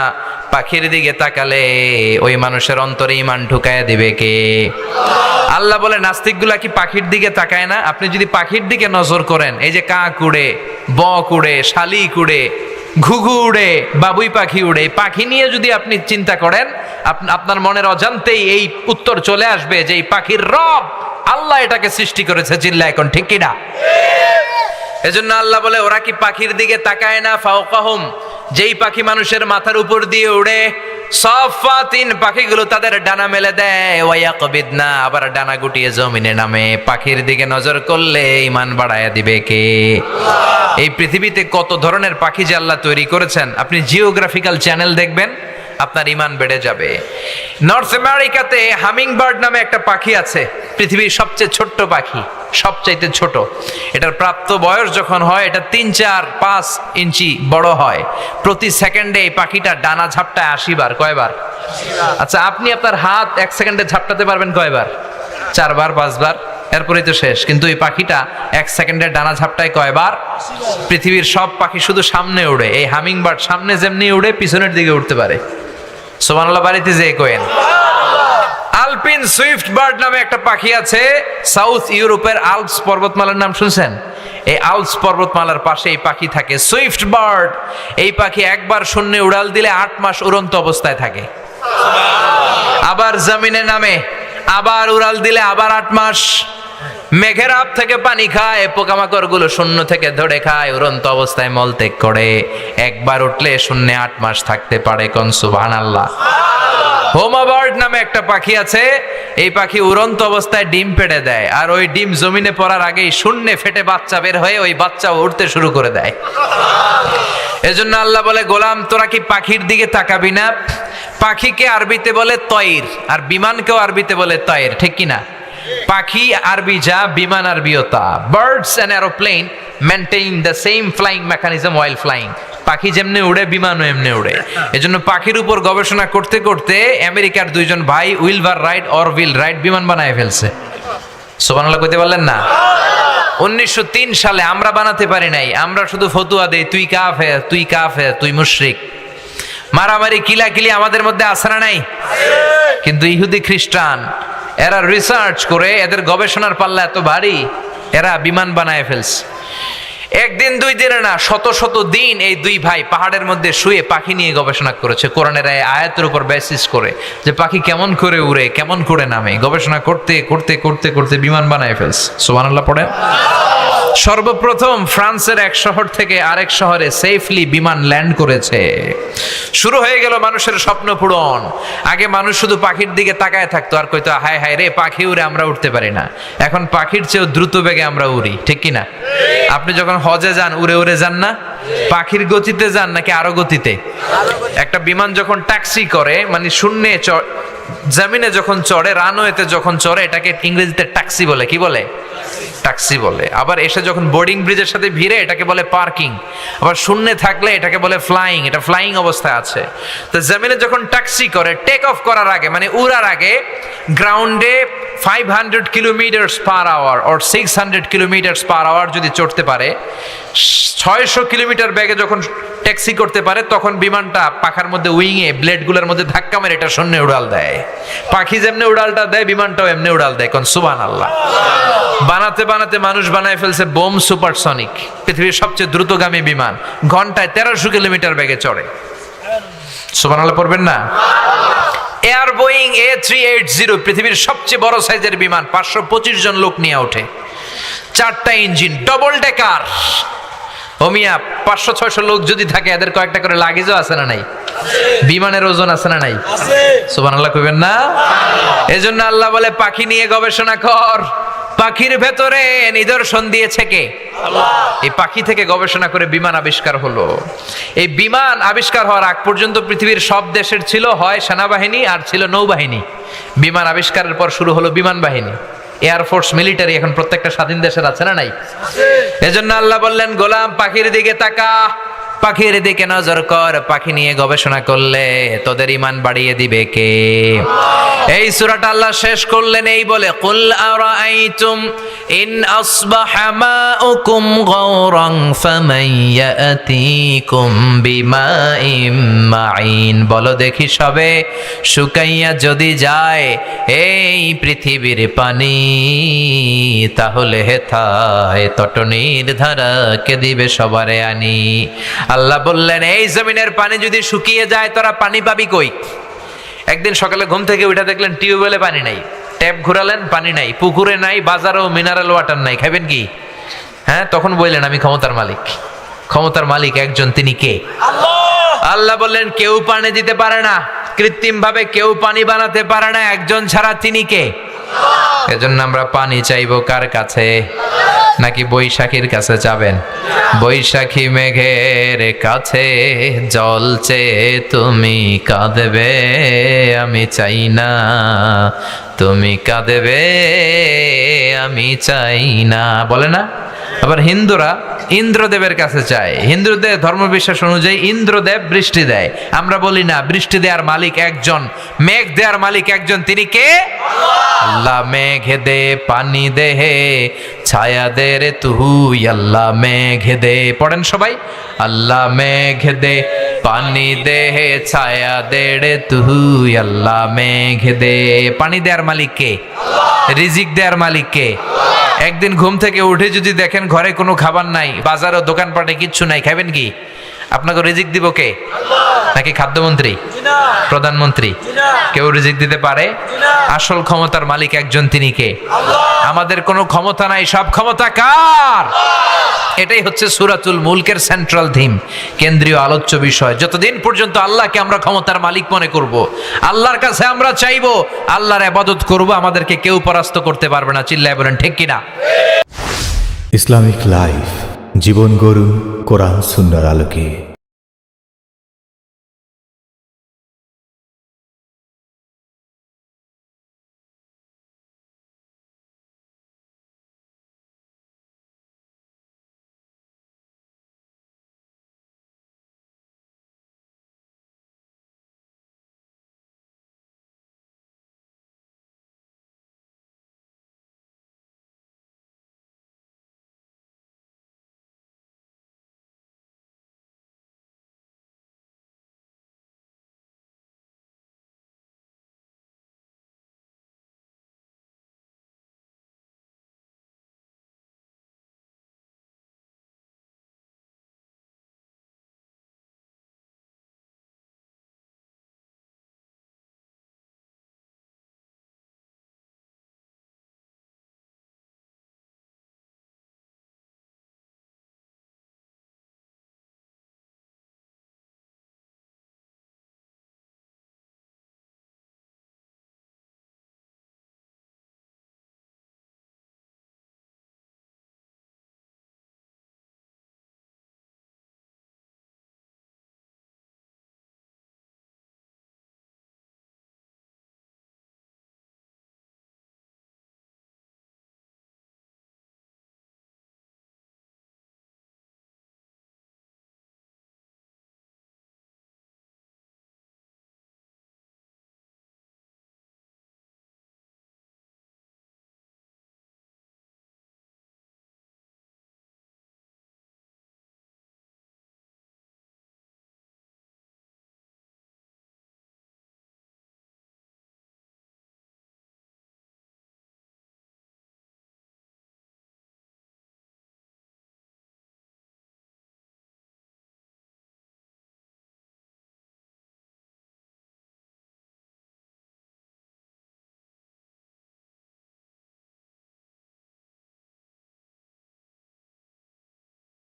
পাখির দিকে তাকালে ওই মানুষের অন্তরে ঈমান ঢুকায়া দিবে কে? আল্লাহ বলে নাস্তিকগুলা কি পাখির দিকে তাকায় না? আপনি যদি পাখির দিকে নজর করেন, এই যে কাক উড়ে, বক উড়ে, শালিক উড়ে, ঘুঘু উড়ে, বাবুই পাখি উড়ে, পাখি নিয়ে যদি আপনি চিন্তা করেন, আপনার মনের অজান্তেই এই উত্তর চলে আসবে যে এই পাখির রব আল্লাহ এটাকে সৃষ্টি করেছে। চিল্লা এখন ঠিক কিনা? এজন্য আল্লাহ বলে ওরা কি পাখির দিকে তাকায় না? ফাওকাহুম, যেই পাখি মানুষের মাথার উপর দিয়ে উড়ে, সাফাতিন, পাখিগুলো তাদের ডানা মেলে দেয়, ওয়া ইয়াকবিদনা, আবার ডানা গুটিয়ে জমিনে নামে। পাখির দিকে নজর করলে ঈমান বাড়ায়া দিবে কে? এই পৃথিবীতে কত ধরনের পাখি যে আল্লাহ তৈরি করেছেন, আপনি জিওগ্রাফিক্যাল চ্যানেল দেখবেন, আপনার ঈমান বেড়ে যাবে। নর্থ আমেরিকাতে হামিং বার্ড নামে একটা পাখি আছে, পৃথিবীর সবচেয়ে ছোট্ট পাখি, সবচাইতে ছোট। এটার প্রাপ্ত বয়স যখন হয় এটা 3, 4, 5 ইঞ্চি বড় হয়। প্রতি সেকেন্ডে এই পাখিটা ডানা ঝাপটায় 80 বার। কয়বার? আচ্ছা আপনি আপনার হাত 1 সেকেন্ডে ঝাপটাতে পারবেন কয়বার? 4 বার, 5 বার? এরপরেই তো শেষ। কিন্তু এই পাখিটা 1 সেকেন্ডের ডানা ঝাপটায় কয়বার? পৃথিবীর সব পাখি শুধু সামনে উড়ে, এই হামিং বার্ড সামনে যেমনি উড়ে পিছনের দিকে উঠতে পারে। সুবহানাল্লাহ বাড়িতে যেয়ে কয়েন। আলপিন সুইফট বার্ড নামে একটা পাখি আছে, সাউথ ইউরোপের আল্পস পর্বতমালার নাম শুনছেন? এই আল্পস পর্বতমালার পাশে এই পাখি থাকে, সুইফট বার্ড। এই পাখি একবার শূন্যে উড়াল দিলে 8 মাস উড়ন্ত অবস্থায় থাকে, আবার জমিনে নামে, আবার উড়াল দিলে আবার 8 মাস। মেঘের আপ থেকে পানি খায়, পোকামাকড় গুলো শূন্য থেকে ধরে খায়, উড়ন্ত অবস্থায় মলত্যাগ করে। একবার উঠলে শূন্যে 8 মাস থাকতে পারে। কোন সুবহানাল্লাহ। হোমা বার্ড নামে একটা পাখি আছে, এই পাখি উড়ন্ত অবস্থায় ডিম পেড়ে দেয়, আর ওই ডিম জমিনে পড়ার আগেই শূন্যে ফেটে বাচ্চা বের হয়ে ওই বাচ্চা উড়তে শুরু করে দেয়। এজন্য আল্লাহ বলে, গোলাম তোরা কি পাখির দিকে তাকাবি না? পাখিকে আরবিতে বলে তয়র, আর বিমানকেও আরবিতে বলে তয়র, ঠিক কিনা? পাখি আরবি যা, বিমান আরবিও তা। Birds and aeroplane maintain the same flying mechanism while flying. পাখি যেমনি উড়ে, বিমানও এমনি উড়ে। এজন্য পাখির উপর গবেষণা করতে করতে আমেরিকার 2 জন ভাই উইলভার রাইট অরভিল রাইট বিমান বানায় ফেলছে। সুবহানাল্লাহ কইতে পারলেন না? 1903 সালে আমরা বানাতে পারি নাই, আমরা শুধু ফতুয়া দেই, তুই কাফের, তুই কাফের, তুই মুশরিক। মারামারি কিলাকিলি আমাদের মধ্যে আছে না নাই? কিন্তু ইহুদি খ্রিস্টান এরা রিসার্চ করে, এদের গবেষণার পাল্লা এত ভারী, এরা বিমান বানায় ফেলছে। একদিন 2 দিনে না, শত শত দিন এই 2 ভাই পাহাড়ের মধ্যে শুয়ে পাখি নিয়ে গবেষণা করেছে, কোরআনের আয়াতের উপর বেসিস করে, যে পাখি কেমন করে উড়ে, কেমন করে নামে। গবেষণা করতে করতে করতে করতে বিমান বানায় ফেলছে। সুবহানাল্লাহ পড়ে। সর্বপ্রথম ফ্রান্সের এক শহর থেকে আরেক শহরে সেফলি বিমান ল্যান্ড করেছে। শুরু হয়ে গেল মানুষের স্বপ্ন পূরণ। আগে মানুষ শুধু পাখির দিকে তাকায় থাকতো আর কইতো, হায় হায় রে, পাখি উড়ে, আমরা উঠতে পারি না। এখন পাখির চেয়েও দ্রুত বেগে আমরা উড়ি, ঠিক কিনা? আপনি যখন হজে যান, উড়ে উড়ে যান না? পাখির গতিতে যান নাকি আরো গতিতে? একটা বিমান যখন ট্যাক্সি করে, মানে শূন্যে জমিনে যখন চড়ে, রানওয়েতে যখন চড়ে, এটাকে ইংরেজিতে ট্যাক্সি বলে। কি বলে? ট্যাক্সি বলে। আবার এসে যখন বোর্ডিং ব্রিজের সাথে ভিড়ে, এটাকে বলে পার্কিং। আবার শূন্যে থাকলে এটাকে বলে ফ্লাইং, এটা ফ্লাইং অবস্থায় আছে। তো জমিনে যখন ট্যাক্সি করে, টেক অফ করার আগে, মানে উড়ার আগে, গ্রাউন্ডে 500 kilometres per hour or 600 kilometres per hour যদি চড়তে পারে, 600 কিলোমিটার বেগে যখন ট্যাক্সি করতে পারে, তখন বিমানটা পাখার মধ্যে উইংয়ে ব্লেডগুলোর মধ্যে ধাক্কা মেরে এটা শূন্যে উড়াল দেয়। পাখি যেমনি উড়ালটা দেয়, বিমানটাও এমনি উড়াল দেয়। কোন সুবহানাল্লাহ। বানাতে বানাতে মানুষ বানায় ফেলছে বোম সুপারসনিক, পৃথিবীর সবচেয়ে দ্রুতগামী বিমান, ঘন্টায় 1300 কিলোমিটার বেগে চড়ে। সুবহানাল্লাহ পড়বেন না? এয়ার বোয়িং A380 পৃথিবীর সবচেয়ে বড় সাইজের বিমান, 525 জন লোক নিয়ে ওঠে, 4টা ইঞ্জিন, ডবল ডেকার। ও মিয়া, 500-600 লোক যদি থাকে, এদের কয়েকটা করে লাগেজও আছে না নাই? বিমানের ওজন আছে না নাই? সুবহানাল্লাহ কইবেন না? এজন্য আল্লাহ বলে, পাখি নিয়ে গবেষণা কর। পাখির ভেতরে নিদর্শন দিয়েছে কে? আল্লাহ। এই পাখি থেকে গবেষণা করে বিমান আবিষ্কার হলো। এই বিমান আবিষ্কার হওয়ার আগ পর্যন্ত পৃথিবীর সব দেশের ছিল হয় সেনাবাহিনী আর ছিল নৌবাহিনী। বিমান আবিষ্কারের পর শুরু হলো বিমান বাহিনী, এয়ারফোর্স, মিলিটারি। এখন প্রত্যেকটা স্বাধীন দেশের আছে না নাই? এজন্য আল্লাহ বললেন, গোলাম পাখির দিকে তাকা, পাখির দিকে নজর কর। পাখি নিয়ে গবেষণা করলে তোদের ঈমান বাড়িয়ে দিবে কে? এই সূরাটা আল্লাহ শেষ করলেন এই বলে, কুল আরাআইতুম ইন আসবাহা মাউকুম গাওরান ফামান ইয়াতিকুম বিমাইম মাইন। বলো দেখি সবে, শুকাইয়া যদি যায় এই পৃথিবীর পানি, তাহলে হেথায় তটনির ধারা কে দিবে সবারে আনি। আল্লাহ বললেন, এই জমিনের পানি যদি শুকিয়ে যায়, তোরা পানি পাবি কই? একদিন সকালে ঘুম থেকে উঠে দেখলেন টিউবওয়েলে পানি নাই, ট্যাপ ঘুরালেন পানি নাই, পুকুরে নাই, বাজারেও মিনারেল ওয়াটার নাই, খাবেন কি? হ্যাঁ, তখন বললেন, আমি ক্ষমতার মালিক। ক্ষমতার মালিক একজন, তিনি কে? আল্লাহ বললেন, কেউ পানি দিতে পারে না, কৃত্রিম ভাবে কেউ পানি বানাতে পারে না, একজন ছাড়া, তিনি কে? এজন্য আমরা পানি চাইবো কার কাছে? নাকি বৈশাখীর কাছে যাবেন? বৈশাখী মেঘের কাছে জল চেয়ে তুমি কাঁদবে, আমি চাই না তুমি কাঁদবে, আমি চাই না, বলে না? আবার হিন্দুরা ইন্দ্রদেবের কাছে চায়। হিন্দুদের ধর্মবিশ্বাস অনুযায়ী ইন্দ্রদেব বৃষ্টি দেয়। আমরা বলি না, বৃষ্টি দেওয়ার মালিক একজন, মেঘ দেওয়ার মালিক একজন, তিনি কে? আল্লাহ। মেঘে দে পানি দে হে ছায়া দে রে তুই আল্লাহ মেঘে দে। পড়েন সবাই, আল্লাহ মেঘে দে পানি দে হে ছায়া দে রে তুই আল্লাহ মেঘে দে। পানি দেওয়ার মালিক কে? রিজিক দেওয়ার মালিক কে? একদিন ঘুম থেকে উঠে যদি দেখেন ঘরে কোনো খাবার নাই, বাজারও দোকানপাটে কিচ্ছু নাই, খাবেন কি? আপনাকে রিজিক দিব কে? নাকি খাদ্যমন্ত্রী, প্রধানমন্ত্রী? কেউ রিজিক দিতে পারে? আসল ক্ষমতার মালিক একজন, তিনি কে? আমাদের কোনো ক্ষমতা নাই, সব ক্ষমতা কার? এটাই হচ্ছে সূরাতুল মুলকের সেন্ট্রাল থিম, কেন্দ্রীয় আলোচ্য বিষয়। যতদিন পর্যন্ত আল্লাহকে আমরা ক্ষমতার মালিক মনে করব, আল্লাহর কাছে আমরা চাইবো, আল্লাহর ইবাদত করব, আমাদেরকে কেউ পরাস্ত করতে পারবে না। চিল্লায় বলেন ঠিক কিনা? ইসলামিক লাইফ, জীবন গড়ুন কোরআন সুন্নাহর আলোকে।